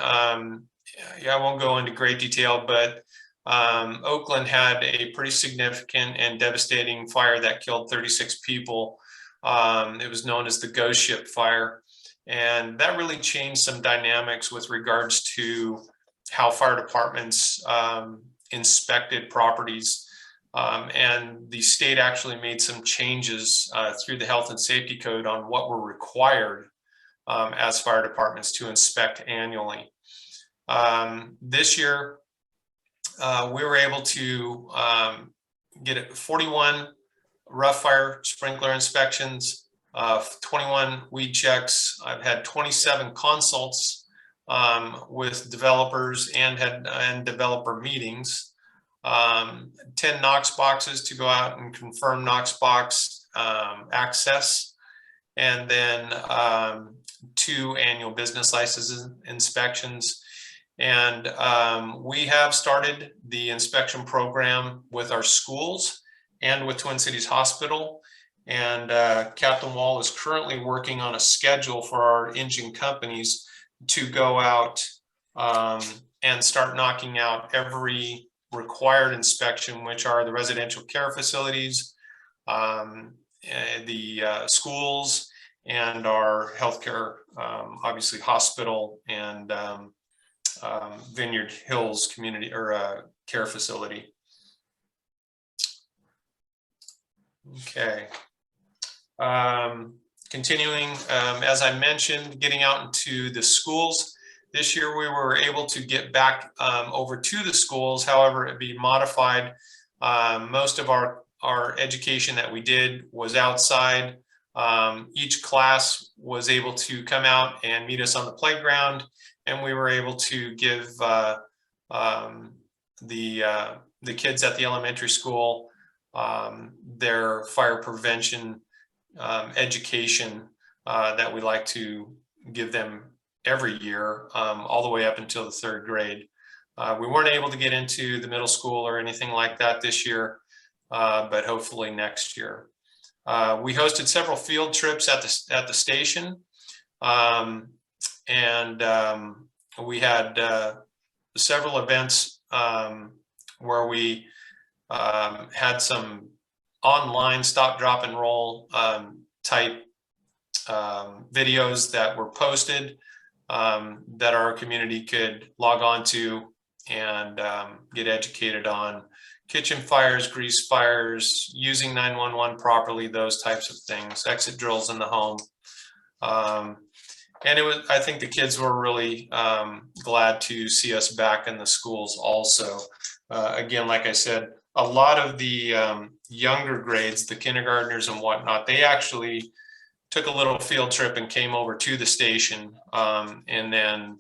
Speaker 1: I won't go into great detail, but Oakland had a pretty significant and devastating fire that killed 36 people. It was known as the Ghost Ship Fire. And that really changed some dynamics with regards to how fire departments inspected properties. And the state actually made some changes through the health and safety code on what were required as fire departments to inspect annually. This year, we were able to get 41 rough fire sprinkler inspections, 21 weed checks. I've had 27 consults with developers and developer meetings, 10 Knox boxes to go out and confirm Knox box access, and then 2 annual business license inspections. And we have started the inspection program with our schools and with Twin Cities Hospital. And Captain Wall is currently working on a schedule for our engine companies to go out and start knocking out every required inspection, which are the residential care facilities, the schools, and our healthcare, obviously hospital and Vineyard Hills community or care facility. Okay. Continuing, as I mentioned, getting out into the schools. This year we were able to get back over to the schools. However, it'd be modified. Most of our education that we did was outside. Each class was able to come out and meet us on the playground, and we were able to give the kids at the elementary school their fire prevention education that we like to give them every year, all the way up until the 3rd grade. We weren't able to get into the middle school or anything like that this year, but hopefully next year. We hosted several field trips at the station, and we had several events where we had some online stop, drop, and roll type videos that were posted that our community could log on to and get educated on kitchen fires, grease fires, using 911 properly, those types of things, exit drills in the home. And I think the kids were really glad to see us back in the schools also. Again, like I said, a lot of the younger grades, the kindergartners and whatnot, they actually took a little field trip and came over to the station. And then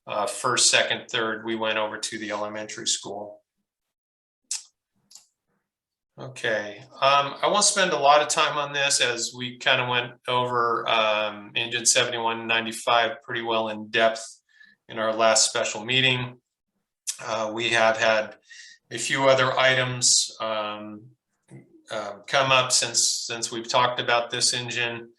Speaker 1: 1st, 2nd, 3rd, we went over to the elementary school. Okay, I won't spend a lot of time on this as we kind of went over Engine 7195 pretty well in depth in our last special meeting. We have had a few other items come up since we've talked about this engine.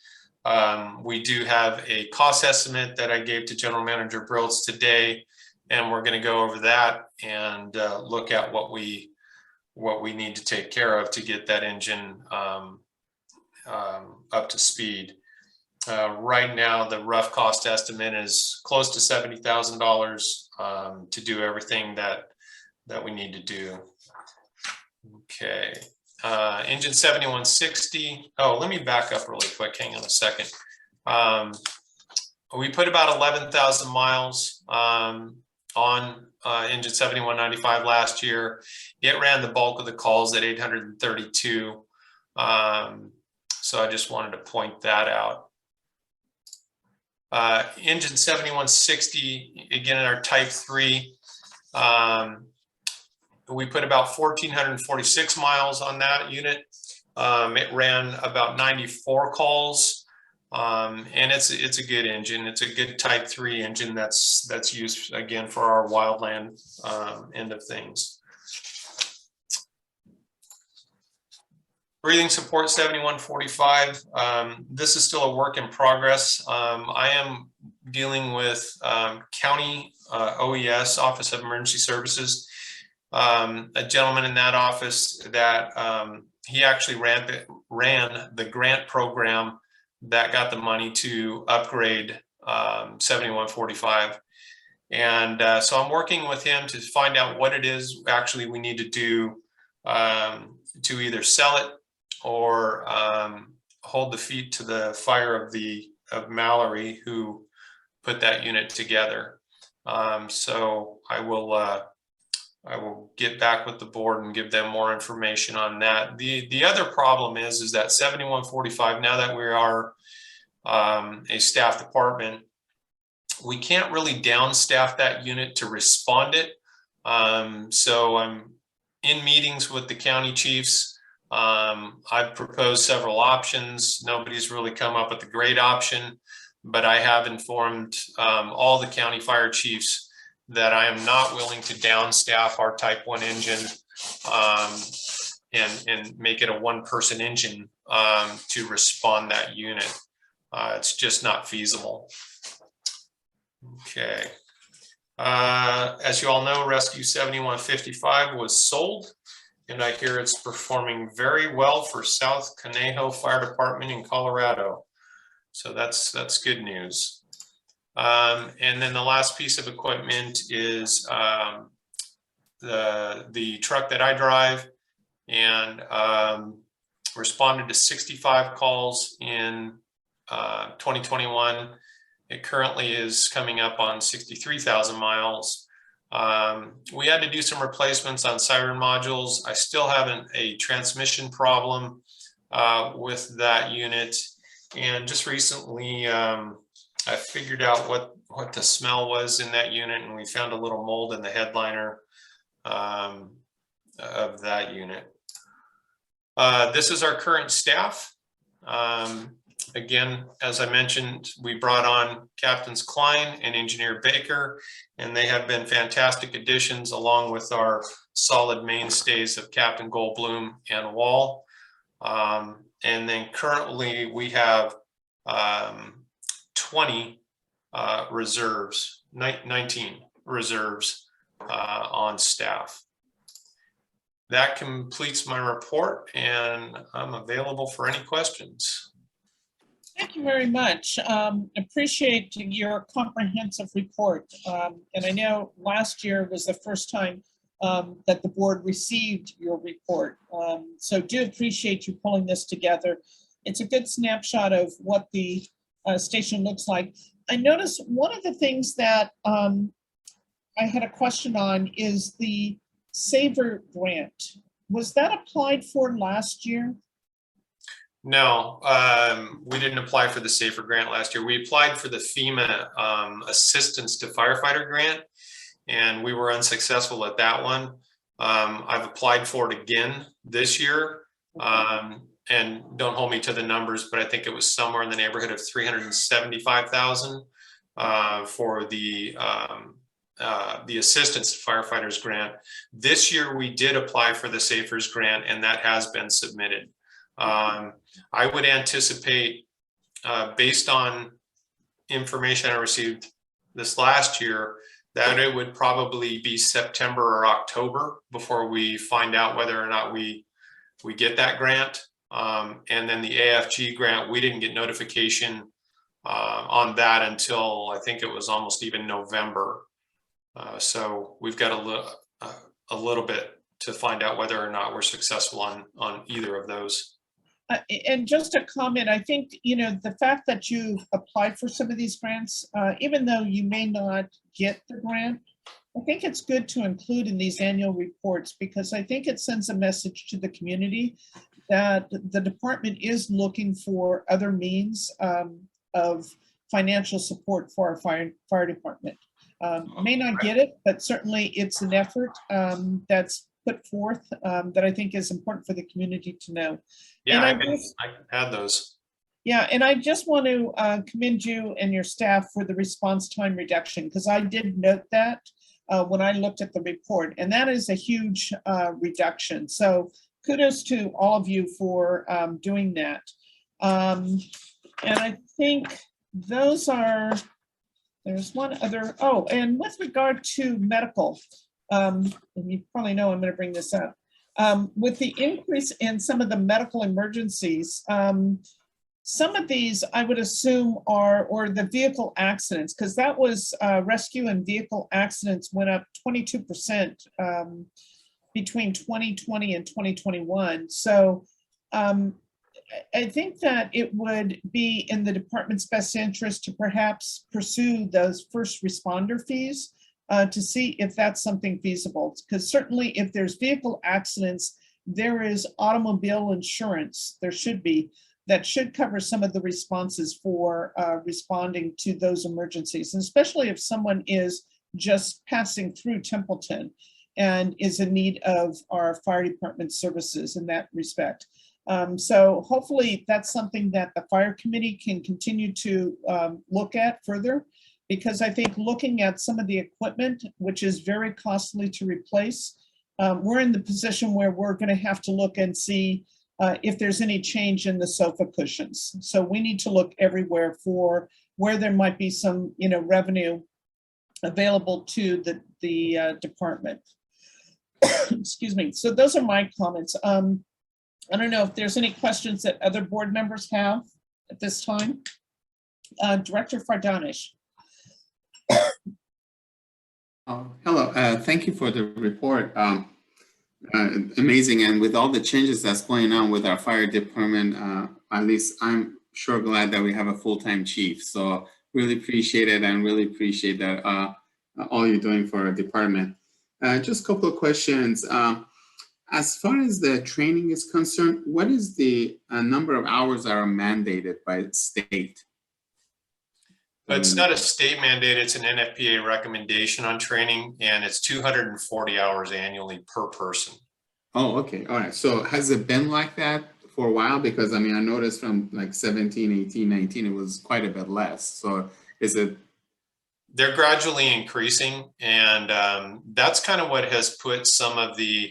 Speaker 1: We do have a cost estimate that I gave to General Manager Briltz today, and we're going to go over that and look at what we need to take care of to get that engine up to speed. Right now, the rough cost estimate is close to $70,000 to do everything that we need to do. Okay, engine 7160. Oh, let me back up really quick. Hang on a second. We put about 11,000 miles on engine 7195 last year. It ran the bulk of the calls at 832. So I just wanted to point that out. Engine 7160, again, in our type 3, We put about 1,446 miles on that unit. It ran about 94 calls. And it's a good engine. It's a good Type 3 engine that's used again for our wildland end of things. Breathing support 7145. This is still a work in progress. I am dealing with county OES, Office of Emergency Services. A gentleman in that office that he actually ran the grant program that got the money to upgrade 7145. And so I'm working with him to find out what it is actually we need to do to either sell it or hold the feet to the fire of Mallory, who put that unit together. So I will get back with the board and give them more information on that. The other problem is that 7145, now that we are a staff department, we can't really downstaff that unit to respond it. So I'm in meetings with the county chiefs. I've proposed several options. Nobody's really come up with a great option, but I have informed all the county fire chiefs that I am not willing to downstaff our Type 1 engine and make it a one-person engine to respond that unit. It's just not feasible. Okay. As you all know, Rescue 7155 was sold, and I hear it's performing very well for South Conejo Fire Department in Colorado. So that's good news. And then the last piece of equipment is the truck that I drive, and responded to 65 calls in 2021. It currently is coming up on 63,000 miles. We had to do some replacements on siren modules. I still have a transmission problem with that unit. And just recently, I figured out what the smell was in that unit, and we found a little mold in the headliner of that unit. This is our current staff. Again, as I mentioned, we brought on Captains Klein and Engineer Baker, and they have been fantastic additions along with our solid mainstays of Captain Goldblum and Wall. And then currently we have 20 reserves, 19 reserves on staff. That completes my report, and I'm available for any questions.
Speaker 3: Thank you very much. Appreciate your comprehensive report. And I know last year was the first time that the board received your report. So do appreciate you pulling this together. It's a good snapshot of what the station looks like. I noticed one of the things that I had a question on is the SAVER grant. Was that applied for last year?
Speaker 1: No, we didn't apply for the SAFER grant last year. We applied for the FEMA Assistance to Firefighter grant, and we were unsuccessful at that one. I've applied for it again this year, and don't hold me to the numbers, but I think it was somewhere in the neighborhood of 375,000 for the Assistance to Firefighters grant. This year, we did apply for the SAFERS grant, and that has been submitted. I would anticipate, based on information I received this last year, that it would probably be September or October before we find out whether or not we get that grant. And then the AFG grant, we didn't get notification on that until I think it was almost even November. So we've got a little bit to find out whether or not we're successful on either of those.
Speaker 3: And just a comment, I think, the fact that you applied for some of these grants, even though you may not get the grant, I think it's good to include in these annual reports, because I think it sends a message to the community that the department is looking for other means of financial support for our fire department. May not get it, but certainly it's an effort that's put forth that I think is important for the community to know.
Speaker 1: Yeah,
Speaker 3: And
Speaker 1: I had those.
Speaker 3: yeah, and I just want to commend you and your staff for the response time reduction, because I did note that when I looked at the report, and that is a huge reduction. So kudos to all of you for doing that. And I think those are, there's one other, oh, and with regard to medical, and you probably know I'm going to bring this up, with the increase in some of the medical emergencies, some of these I would assume are, or the vehicle accidents, because that was rescue and vehicle accidents went up 22% between 2020 and 2021. So I think that it would be in the department's best interest to perhaps pursue those first responder fees to see if that's something feasible. Because certainly if there's vehicle accidents, there is automobile insurance, there should be, that should cover some of the responses for responding to those emergencies, and especially if someone is just passing through Templeton and is in need of our fire department services in that respect. So hopefully that's something that the fire committee can continue to look at further, because I think looking at some of the equipment, which is very costly to replace, we're in the position where we're going to have to look and see if there's any change in the sofa cushions. So we need to look everywhere for where there might be some, revenue available to the department. Excuse me. So those are my comments. I don't know if there's any questions that other board members have at this time. Director Fardanish.
Speaker 10: Hello, thank you for the report. Amazing, and with all the changes that's going on with our fire department, at least I'm sure glad that we have a full-time chief. So really appreciate it, and really appreciate that all you're doing for our department. Just a couple of questions. As far as the training is concerned, what is the number of hours that are mandated by the state?
Speaker 1: But it's not a state mandate, it's an NFPA recommendation on training, and it's 240 hours annually per person.
Speaker 10: Oh, okay. All right. So has it been like that for a while? Because I mean, I noticed from like 17, 18, 19, it was quite a bit less. So is it?
Speaker 1: They're gradually increasing, and that's kind of what has put some of the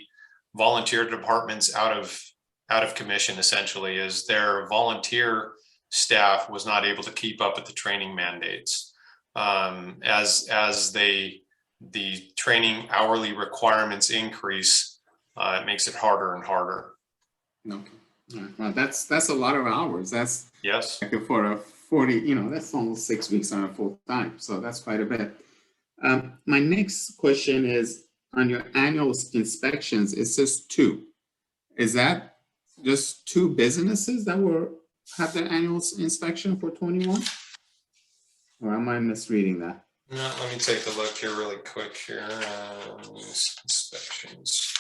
Speaker 1: volunteer departments out of commission, essentially, is their volunteer staff was not able to keep up with the training mandates. As the training hourly requirements increase, it makes it harder and harder.
Speaker 10: Okay. All right. Well, that's a lot of hours. That's
Speaker 1: yes.
Speaker 10: Like for a 40, that's almost 6 weeks on a full time. So that's quite a bit. My next question is on your annual inspections. It says 2. Is that just 2 businesses that have their annual inspection for 21? Or am I misreading that?
Speaker 1: No, let me take a look here really quick here. Inspections.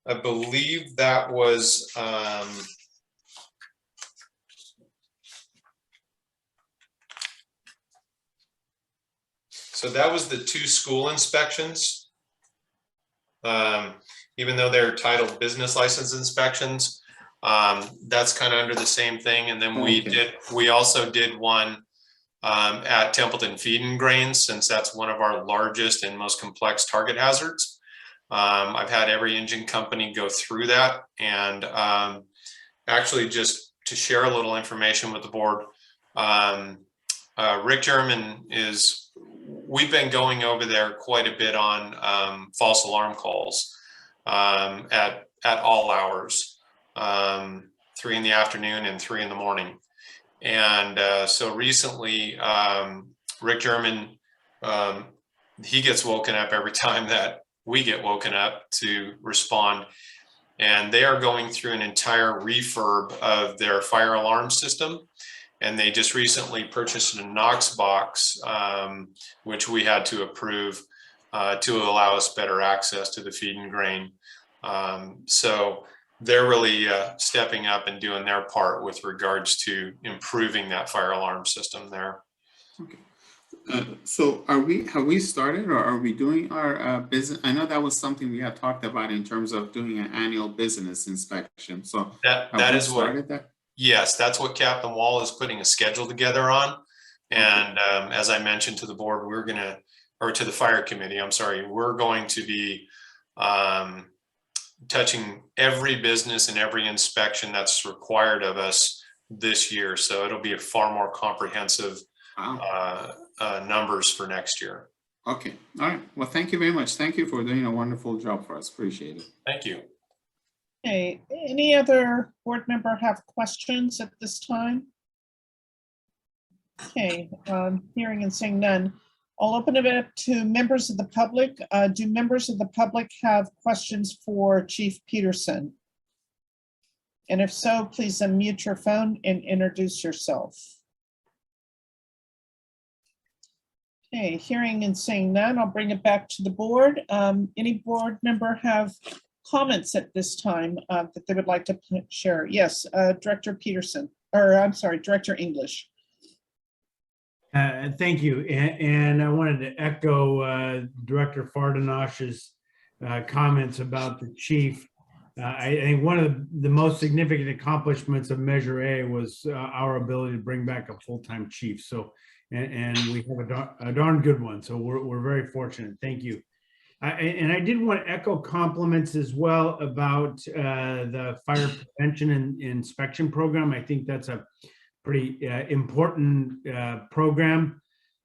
Speaker 1: I believe that was so that was the 2 school inspections. Even though they're titled business license inspections, that's kind of under the same thing. And then we also did one at Templeton Feed and Grains, since that's one of our largest and most complex target hazards. I've had every engine company go through that, and actually, just to share a little information with the board, Rick German we've been going over there quite a bit on false alarm calls at all hours, 3 in the afternoon and 3 in the morning. And so recently, Rick German, he gets woken up every time that we get woken up to respond. And they are going through an entire refurb of their fire alarm system. And they just recently purchased a Knox box, which we had to approve to allow us better access to the feed and grain. So they're really stepping up and doing their part with regards to improving that fire alarm system there.
Speaker 10: So have we started or are we doing our business? I know that was something we had talked about in terms of doing an annual business inspection. So
Speaker 1: That
Speaker 10: have we
Speaker 1: is what,
Speaker 10: started that?
Speaker 1: yes, that's what Captain Wall is putting a schedule together on. And as I mentioned to the board, we're gonna, or to the fire committee, I'm sorry, we're going to be touching every business and every inspection that's required of us this year. So it'll be a far more comprehensive
Speaker 10: Wow.
Speaker 1: numbers for next year.
Speaker 10: Okay. All right. Well, thank you very much. Thank you for doing a wonderful job for us. Appreciate it.
Speaker 1: Thank you.
Speaker 3: Okay, any other board member have questions at this time? Okay, hearing and seeing none. I'll open it up to members of the public. Do members of the public have questions for Chief Peterson? And if so, please unmute your phone and introduce yourself. Okay, hearing and seeing none, I'll bring it back to the board. Any board member have comments at this time that they would like to share? Yes, Director Peterson, or I'm sorry, Director English.
Speaker 2: Thank you. And I wanted to echo Director Fardanosh's comments about the chief. I think one of the most significant accomplishments of Measure A was our ability to bring back a full-time chief. So, and we have a darn good one. So we're very fortunate. Thank you. And I did want to echo compliments as well about the fire prevention and inspection program. I think that's a pretty important program.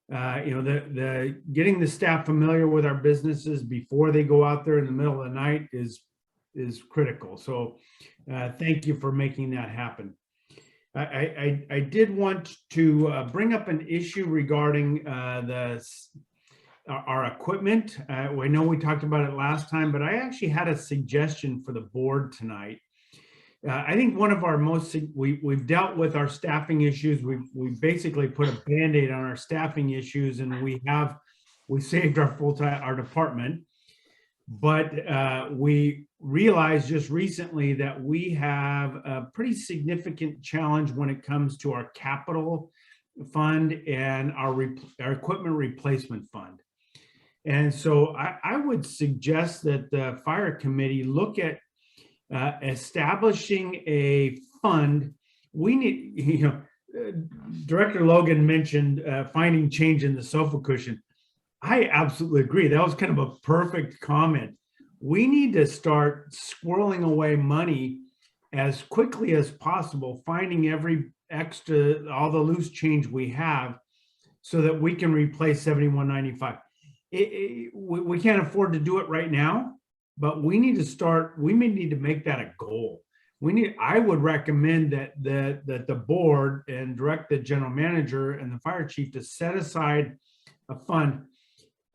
Speaker 2: You know, the getting the staff familiar with our businesses before they go out there in the middle of the night is critical. So thank you for making that happen. I did want to bring up an issue regarding our equipment. I know we talked about it last time, but I actually had a suggestion for the board tonight. I think one of our we've dealt with our staffing issues. We've basically put a Band-Aid on our staffing issues, and we saved our department. But we realized just recently that we have a pretty significant challenge when it comes to our capital fund and our equipment replacement fund. And so I would suggest that the fire committee look at establishing a fund. We need, Director Logan mentioned finding change in the sofa cushion. I absolutely agree. That was kind of a perfect comment. We need to start squirreling away money as quickly as possible, finding every extra, all the loose change we have so that we can replace 7195. We can't afford to do it right now, but we need to start, we may need to make that a goal. I would recommend that the board and direct the general manager and the fire chief to set aside a fund.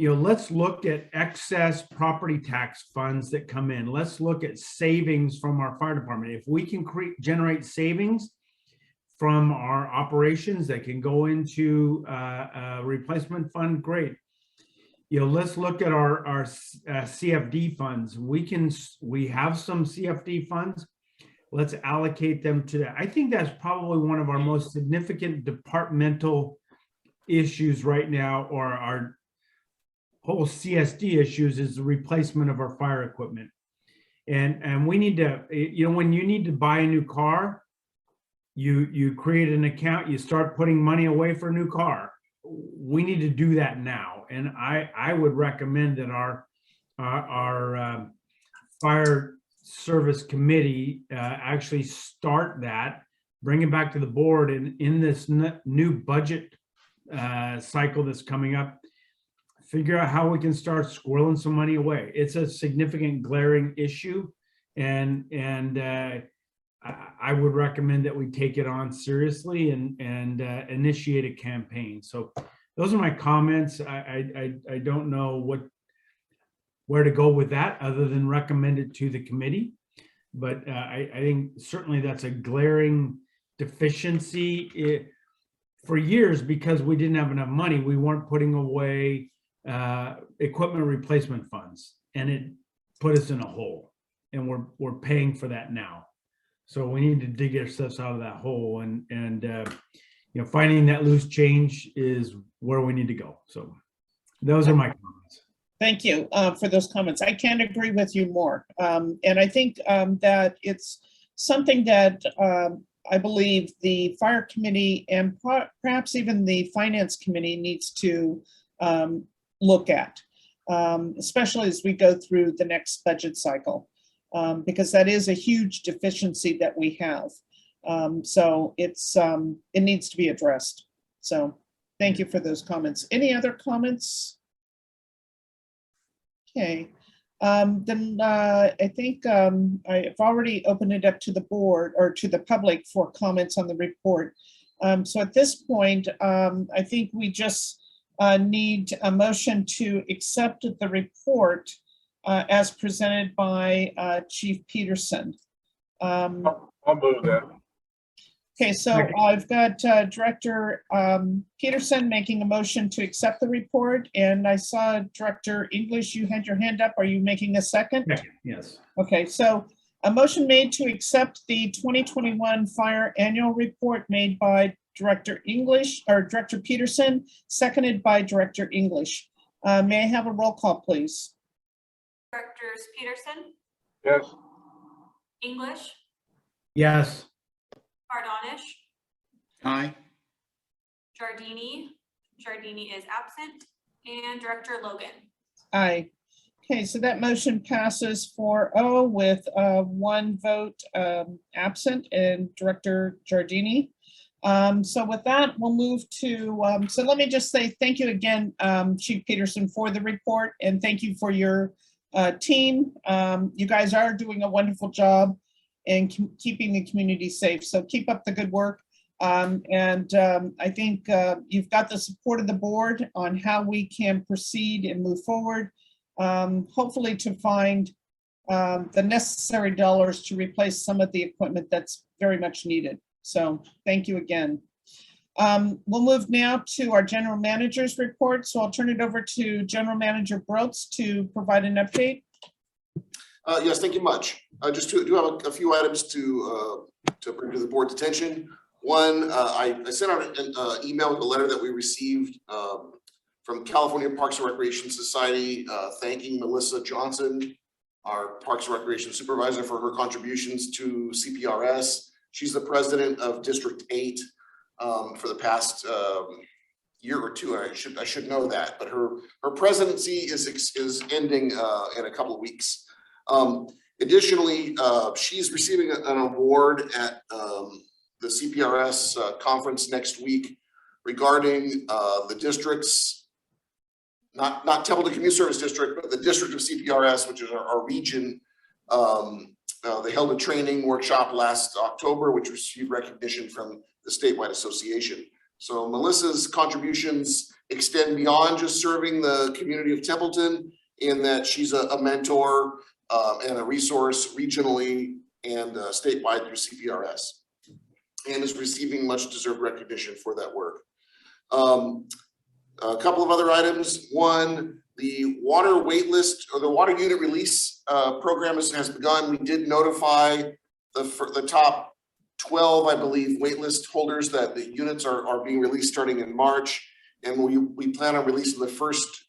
Speaker 2: Let's look at excess property tax funds that come in. Let's look at savings from our fire department. If we can generate savings from our operations that can go into a replacement fund, great. Let's look at our CFD funds. We have some CFD funds. Let's allocate them to that. I think that's probably one of our most significant departmental issues right now, or our whole CSD issues, is the replacement of our fire equipment. And we need to, when you need to buy a new car, you create an account, you start putting money away for a new car. We need to do that now. And I would recommend that our fire service committee actually start that, bring it back to the board, and in this new budget cycle that's coming up, figure out how we can start squirreling some money away. It's a significant glaring issue, and I would recommend that we take it on seriously and initiate a campaign. So those are my comments. I don't know where to go with that other than recommend it to the committee. But I think certainly that's a glaring deficiency. For years, because we didn't have enough money, we weren't putting away equipment replacement funds, and it put us in a hole. and we're paying for that now. So we need to dig ourselves out of that hole, and you know, finding that loose change is where we need to go. So those are my comments.
Speaker 3: Thank you for those comments. I can't agree with you more. And I think that it's something that I believe the fire committee and perhaps even the finance committee needs to look at, especially as we go through the next budget cycle, because that is a huge deficiency that we have. So it needs to be addressed. So thank you for those comments. Any other comments? Okay, then I think I've already opened it up to the board or to the public for comments on the report. So at this point, I think we just need a motion to accept the report as presented by Chief Peterson.
Speaker 9: I'll move that.
Speaker 3: Okay, so I've got Director Peterson making a motion to accept the report, and I saw Director English, you had your hand up. Are you making a second?
Speaker 2: Yes.
Speaker 3: Okay, so a motion made to accept the 2021 fire annual report made by Director English or Director Peterson, seconded by Director English. May I have a roll call, please?
Speaker 4: Directors Peterson,
Speaker 9: Yes,
Speaker 4: English,
Speaker 2: Yes.
Speaker 4: Bardonish,
Speaker 10: Aye.
Speaker 4: Giardini. Giardini is absent, and Director Logan.
Speaker 3: Aye. Okay, so that motion passes 4-0 with one vote absent and Director Giardini. So with that, we'll move to, so let me just say thank you again, Chief Peterson, for the report, and thank you for your team. You guys are doing a wonderful job and keeping the community safe. So keep up the good work. I think you've got the support of the board on how we can proceed and move forward, hopefully to find the necessary dollars to replace some of the equipment that's very much needed. So thank you again. We'll move now to our general manager's report. So I'll turn it over to General Manager Brotz to provide an update.
Speaker 6: Yes, thank you much. Just do have a few items to bring to the board's attention. One, I sent out an email with a letter that we received from California Parks and Recreation Society, thanking Melissa Johnson, our Parks and Recreation Supervisor, for her contributions to CPRS. She's the president of District 8 for the past year or two. I should know that, but her presidency is ending in a couple of weeks. Additionally, she's receiving an award at the CPRS conference next week regarding the districts, not Templeton Community Service District, but the district of CPRS, which is our region. They held a training workshop last October, which received recognition from the statewide association. So Melissa's contributions extend beyond just serving the community of Templeton, in that she's a mentor and a resource regionally and statewide through CPRS, and is receiving much deserved recognition for that work. A couple of other items. One, the water wait list or the water unit release program has begun. We did notify the top 12, I believe, wait list holders that the units are being released starting in March, and we plan on releasing the first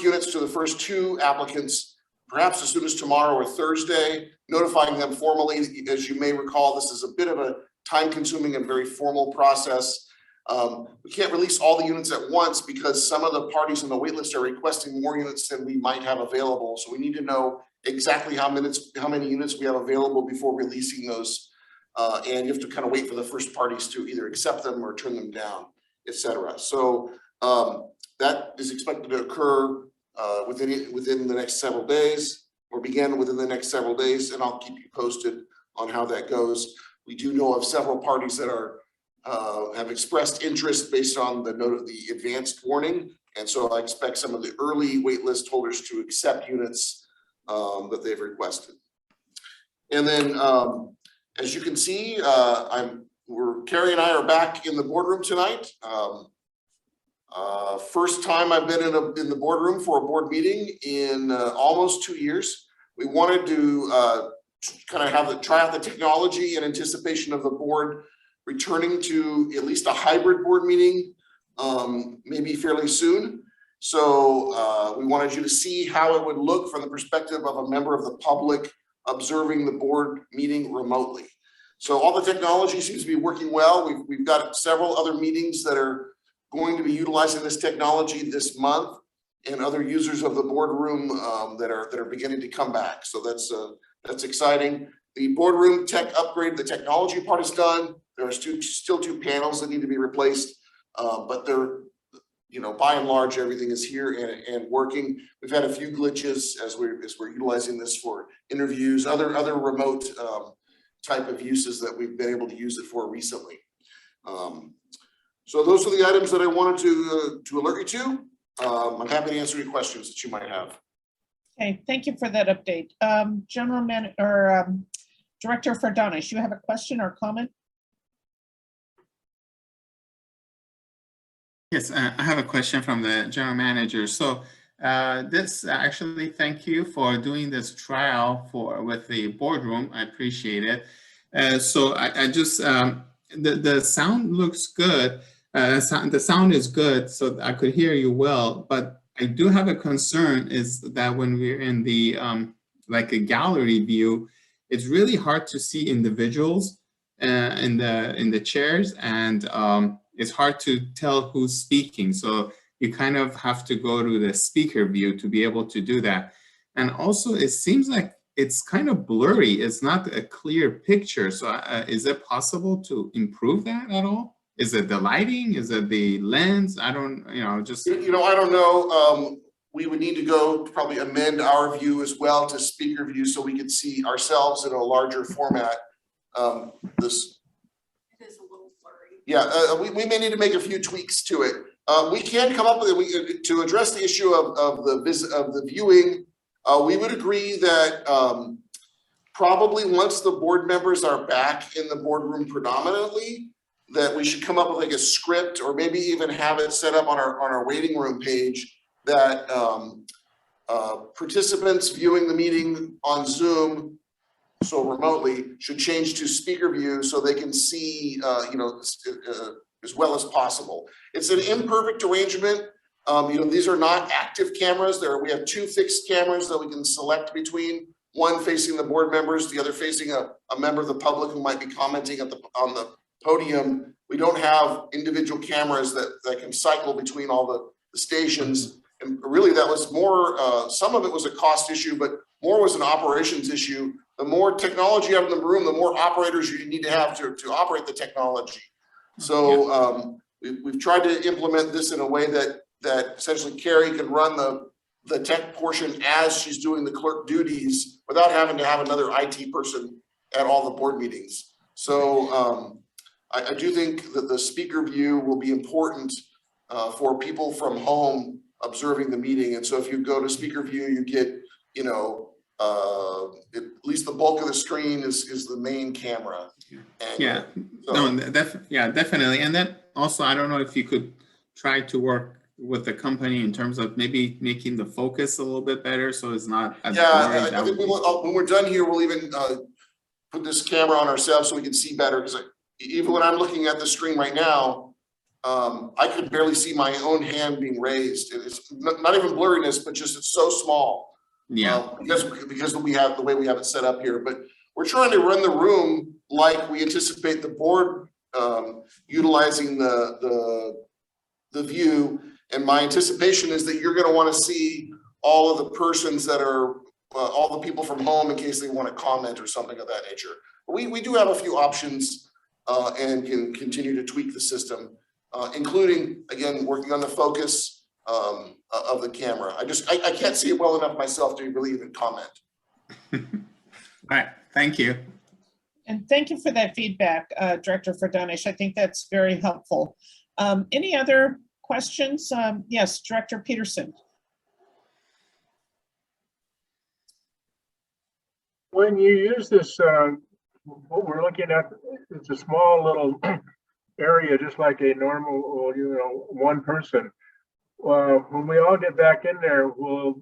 Speaker 6: units to the first two applicants, perhaps as soon as tomorrow or Thursday, notifying them formally. As you may recall, this is a bit of a time-consuming and very formal process. We can't release all the units at once because some of the parties on the wait list are requesting more units than we might have available. So we need to know exactly how many units we have available before releasing those. And you have to kind of wait for the first parties to either accept them or turn them down, et cetera. So that is expected to occur within the next several days, or begin within the next several days, and I'll keep you posted on how that goes. We do know of several parties that have expressed interest based on the note of the advanced warning, and so I expect some of the early waitlist holders to accept units that they've requested. And then, as you can see, Carrie and I are back in the boardroom tonight. First time I've been in the boardroom for a board meeting in almost 2 years. We wanted to kind of try out the technology in anticipation of the board returning to at least a hybrid board meeting, maybe fairly soon. So we wanted you to see how it would look from the perspective of a member of the public observing the board meeting remotely. So all the technology seems to be working well. We've got several other meetings that are going to be utilizing this technology this month, and other users of the boardroom that are beginning to come back. So that's exciting. The boardroom tech upgrade, the technology part is done. There's still two panels that need to be replaced, but they're, by and large, everything is here and working. We've had a few glitches as we're utilizing this for interviews, other remote type of uses that we've been able to use it for recently. So those are the items that I wanted to alert you to. I'm happy to answer any questions that you might have.
Speaker 3: Okay, thank you for that update. Director Furdanis, you have a question or comment?
Speaker 10: Yes, I have a question from the general manager. So actually, thank you for doing this trial with the boardroom. I appreciate it. So I just, the sound looks good. The sound is good, so I could hear you well, but I do have a concern is that when we're in the, like a gallery view, it's really hard to see individuals in the chairs, and it's hard to tell who's speaking. So you kind of have to go to the speaker view to be able to do that. And also it seems like it's kind of blurry. It's not a clear picture. So is it possible to improve that at all? Is it the lighting? Is it the lens? I don't, just.
Speaker 6: I don't know. We would need to go probably amend our view as well to speaker view so we could see ourselves in a larger format. This.
Speaker 4: It is a little blurry.
Speaker 6: Yeah, we may need to make a few tweaks to it. We can come up with it. To address the issue of the viewing. We would agree that probably once the board members are back in the boardroom predominantly, that we should come up with like a script, or maybe even have it set up on our waiting room page that participants viewing the meeting on Zoom, so remotely, should change to speaker view so they can see, as well as possible. It's an imperfect arrangement. These are not active cameras. We have two fixed cameras that we can select between, one facing the board members, the other facing a member of the public who might be commenting on the podium. We don't have individual cameras that can cycle between all the stations. And really that was more, some of it was a cost issue, but more was an operations issue. The more technology out in the room, the more operators you need to have to operate the technology. So we've tried to implement this in a way that essentially Carrie can run the tech portion as she's doing the clerk duties without having to have another IT person at all the board meetings. So I do think that the speaker view will be important for people from home observing the meeting. And so if you go to speaker view, you get, at least the bulk of the screen is the main camera. And
Speaker 10: Yeah,
Speaker 6: so,
Speaker 10: no, definitely. And then also, I don't know if you could try to work with the company in terms of maybe making the focus a little bit better, so it's not as blurry.
Speaker 6: I think when we're done here, we'll even put this camera on ourselves so we can see better. Because even when I'm looking at the screen right now, I could barely see my own hand being raised. It's not even blurriness, but just it's so small.
Speaker 10: Yeah.
Speaker 6: Because we have the way we have it set up here. But we're trying to run the room like we anticipate the board utilizing the view. And my anticipation is that you're going to want to see all of the persons that are all the people from home in case they want to comment or something of that nature. But we do have a few options and can continue to tweak the system, including, again, working on the focus of the camera. I can't see it well enough myself to really even comment.
Speaker 10: All right, thank you.
Speaker 3: And thank you for that feedback, Director Furdanis. I think that's very helpful. Any other questions? Yes, Director Peterson.
Speaker 9: When you use this, what we're looking at, it's a small little area just like a normal, one person. When we all get back in there, will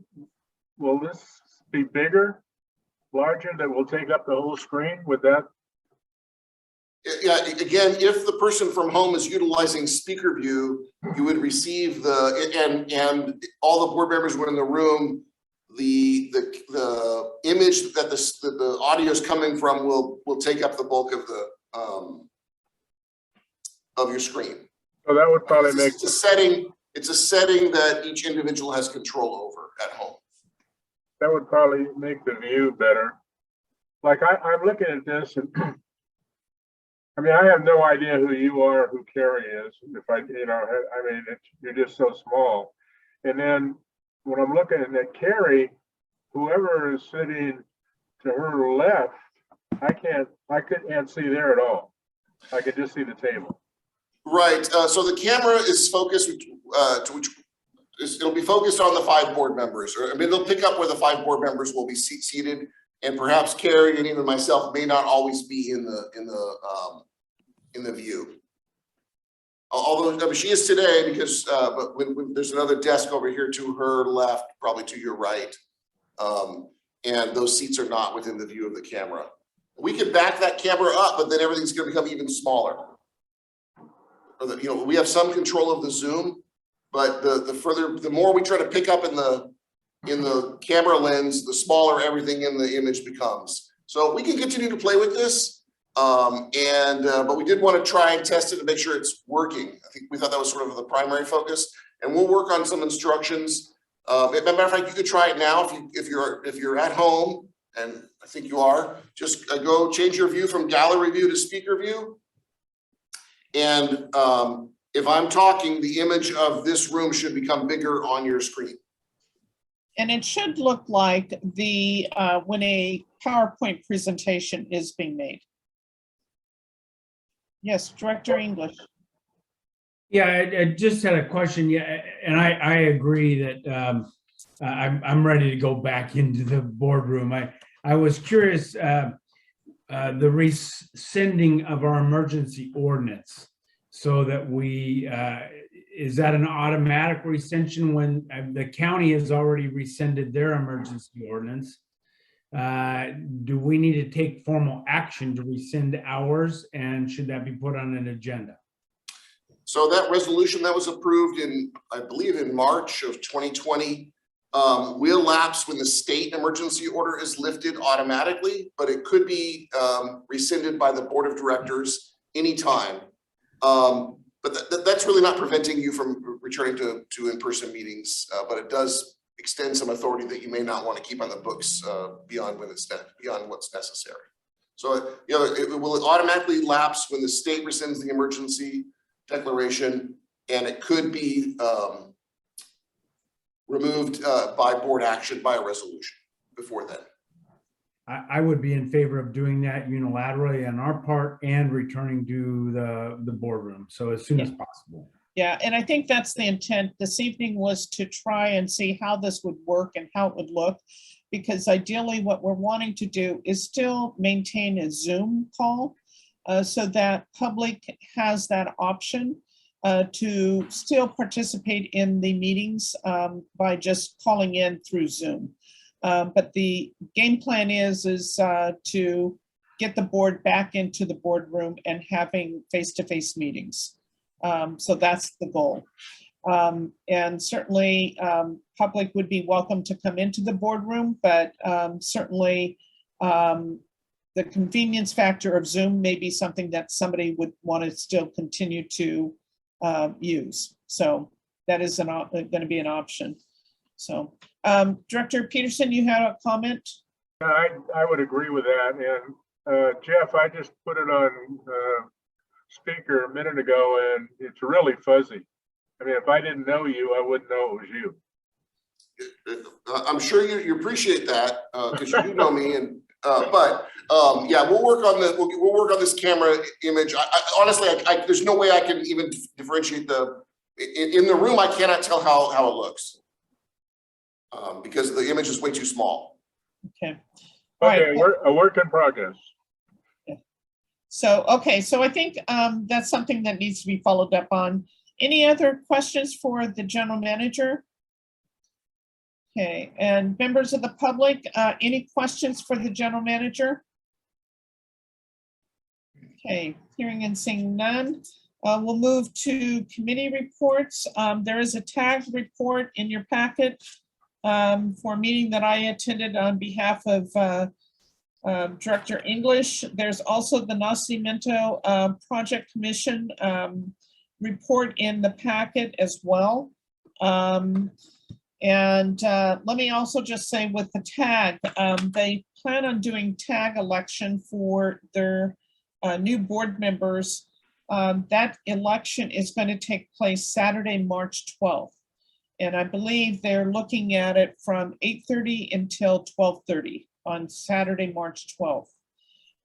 Speaker 9: this be bigger, larger, that will take up the whole screen with that?
Speaker 6: Yeah, again, if the person from home is utilizing speaker view, you would receive and all the board members were in the room, the image that the audio is coming from will take up the bulk of the of your screen.
Speaker 9: So that would probably make,
Speaker 6: It's a setting that each individual has control over at home.
Speaker 9: that would probably make the view better. Like I'm looking at this and I mean, I have no idea who you are, who Carrie is. If you're just so small. And then when I'm looking at Carrie, whoever is sitting to her left, I couldn't see there at all. I could just see the table.
Speaker 6: Right, so the camera is focused, it'll be focused on the 5 board members, or I mean, they'll pick up where the 5 board members will be seated, and perhaps Carrie and even myself may not always be in the view. Although, I mean, she is today because, but when there's another desk over here to her left, probably to your right, and those seats are not within the view of the camera. We could back that camera up, but then everything's going to become even smaller. We have some control of the zoom, but the more we try to pick up in the camera lens, the smaller everything in the image becomes. So we can continue to play with this, but we did want to try and test it to make sure it's working. I think we thought that was sort of the primary focus, and we'll work on some instructions. As a matter of fact, you could try it now if you're at home, and I think you are. Just go change your view from gallery view to speaker view. And if I'm talking, the image of this room should become bigger on your screen.
Speaker 3: And it should look like when a PowerPoint presentation is being made. Yes, Director English.
Speaker 2: Yeah, I just had a question. Yeah, and I agree that I'm ready to go back into the boardroom. I was curious, the rescinding of our emergency ordinance, so that is that an automatic rescission when the county has already rescinded their emergency ordinance? Do we need to take formal action to rescind ours, and should that be put on an agenda?
Speaker 6: So that resolution that was approved I believe in March of 2020, will lapse when the state emergency order is lifted automatically, but it could be rescinded by the board of directors anytime. But that's really not preventing you from returning to in-person meetings, but it does extend some authority that you may not want to keep on the books beyond what's necessary. So it will automatically lapse when the state rescinds the emergency declaration, and it could be removed by board action by a resolution before then.
Speaker 2: I would be in favor of doing that unilaterally on our part and returning to the boardroom. So as soon as possible.
Speaker 3: Yeah, and I think that's the intent this evening, was to try and see how this would work and how it would look. Because ideally what we're wanting to do is still maintain a Zoom call so that public has that option to still participate in the meetings by just calling in through Zoom. But the game plan is to get the board back into the boardroom and having face-to-face meetings. So that's the goal. And certainly public would be welcome to come into the boardroom, but certainly the convenience factor of Zoom may be something that somebody would want to still continue to use. So that is going to be an option. So Director Peterson, you had a comment?
Speaker 9: I would agree with that. And Jeff, I just put it on speaker a minute ago, and it's really fuzzy. I mean, if I didn't know you, I wouldn't know it was you.
Speaker 6: I'm sure you appreciate that because you do know me, and yeah, we'll work on this camera image. Honestly, there's no way I can even differentiate in the room. I cannot tell how it looks because the image is way too small.
Speaker 3: Okay. All
Speaker 9: Okay,
Speaker 3: right.
Speaker 9: a work in progress.
Speaker 3: So, okay, so I think that's something that needs to be followed up on. Any other questions for the general manager? Okay, and members of the public, any questions for the general manager? Okay, hearing and seeing none. We'll move to committee reports. There is a tag report in your packet for a meeting that I attended on behalf of Director English. There's also the Nacimiento Project Commission report in the packet as well. And let me also just say with the tag, they plan on doing tag election for their new board members. That election is going to take place Saturday, March 12th. And I believe they're looking at it from 8:30 until 12:30 on Saturday, March 12th.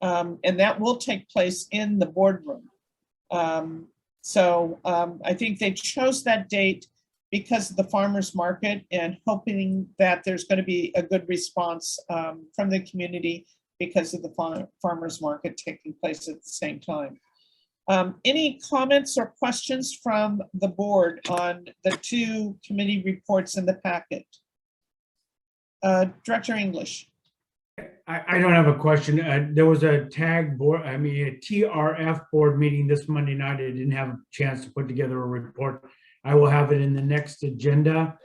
Speaker 3: And that will take place in the boardroom. So I think they chose that date because of the farmer's market and hoping that there's going to be a good response from the community because of the farmer's market taking place at the same time. Any comments or questions from the board on the two committee reports in the packet? Director English.
Speaker 2: I don't have a question. There was a tag board, a TRF board meeting this Monday night. I didn't have a chance to put together a report. I will have it in the next agenda.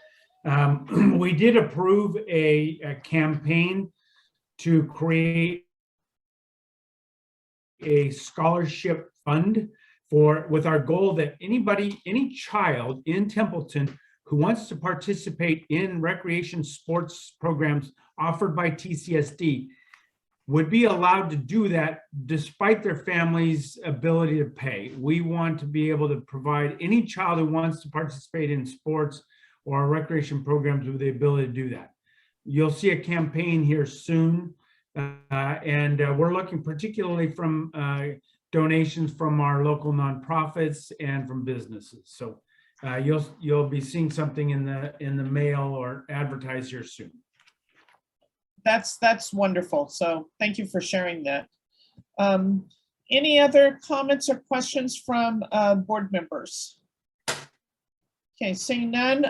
Speaker 2: We did approve a campaign to create a scholarship fund with our goal that any child in Templeton who wants to participate in recreation sports programs offered by TCSD would be allowed to do that despite their family's ability to pay. We want to be able to provide any child who wants to participate in sports or recreation programs with the ability to do that. You'll see a campaign here soon, and we're looking particularly from donations from our local nonprofits and from businesses. So you'll be seeing something in the mail or advertised here soon.
Speaker 3: That's wonderful. So thank you for sharing that. Any other comments or questions from board members? Okay, seeing none,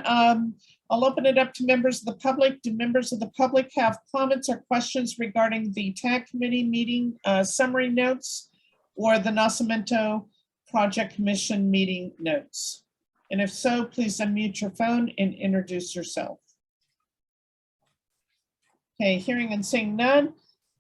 Speaker 3: I'll open it up to members of the public. Do members of the public have comments or questions regarding the TAG committee meeting summary notes or the Nacimiento Project Commission meeting notes? And if so, please unmute your phone and introduce yourself. Okay, hearing and seeing none,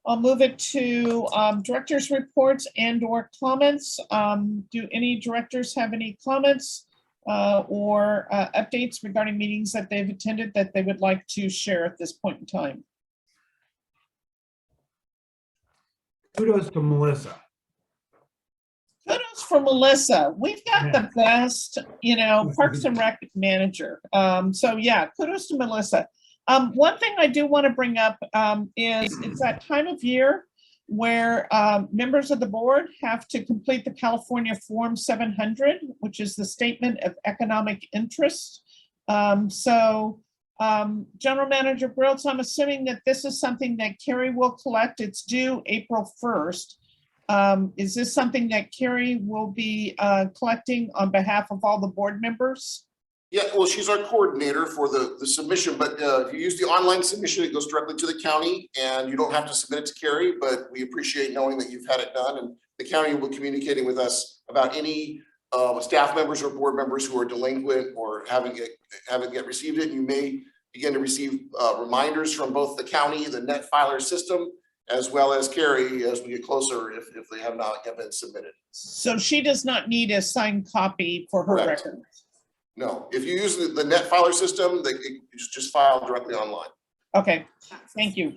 Speaker 3: I'll move it to directors' reports and/or comments. Do any directors have any comments or updates regarding meetings that they've attended that they would like to share at this point in time?
Speaker 2: Kudos to Melissa.
Speaker 3: Kudos for Melissa. We've got the best, Parks and Rec manager. So yeah, kudos to Melissa. One thing I do want to bring up is it's that time of year where members of the board have to complete the California Form 700, which is the Statement of Economic Interest. General Manager Brills, I'm assuming that this is something that Carrie will collect. It's due April 1st. Is this something that Carrie will be collecting on behalf of all the board members?
Speaker 6: Yeah, well, she's our coordinator for the submission, but if you use the online submission, it goes directly to the county and you don't have to submit it to Carrie, but we appreciate knowing that you've had it done, and the county will be communicating with us about any staff members or board members who are delinquent or haven't yet received it. You may begin to receive reminders from both the county, the net filer system, as well as Carrie as we get closer if they have not yet been submitted.
Speaker 3: So she does not need a signed copy for her
Speaker 6: Correct.
Speaker 3: record?
Speaker 6: No, if you use the net filer system, it's just filed directly online.
Speaker 3: Okay, thank you.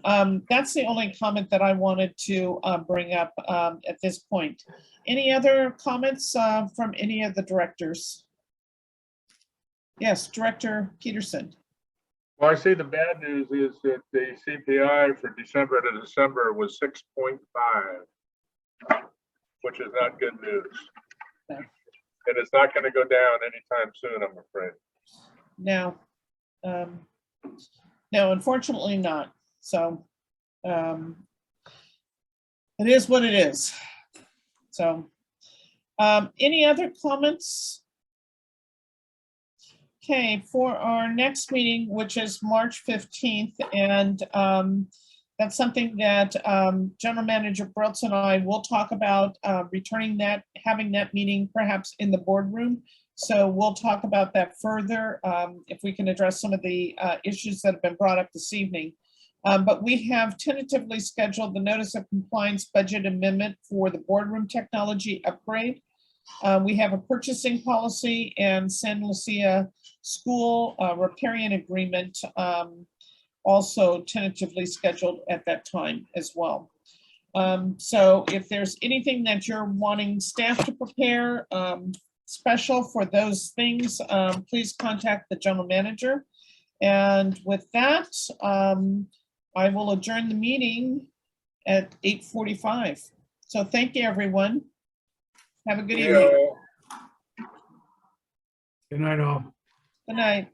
Speaker 3: That's the only comment that I wanted to bring up at this point. Any other comments from any of the directors? Yes, Director Peterson.
Speaker 9: Well, I see the bad news is that the CPI for December to December was 6.5, which is not good news.
Speaker 3: Okay.
Speaker 9: And it's not going to go down anytime soon, I'm afraid.
Speaker 3: No, no, unfortunately not. So it is what it is. So, any other comments? Okay, for our next meeting, which is March 15th, and that's something that General Manager Brooks and I will talk about, returning that, having that meeting perhaps in the boardroom. So we'll talk about that further, if we can address some of the issues that have been brought up this evening. But we have tentatively scheduled the notice of compliance budget amendment for the boardroom technology upgrade. We have a purchasing policy and San Lucia School riparian agreement also tentatively scheduled at that time as well. So if there's anything that you're wanting staff to prepare special for those things, please contact the general manager. And with that, I will adjourn the meeting at 8:45. So thank you, everyone. Have a good evening.
Speaker 9: Yeah.
Speaker 2: Good night, all.
Speaker 3: Good night.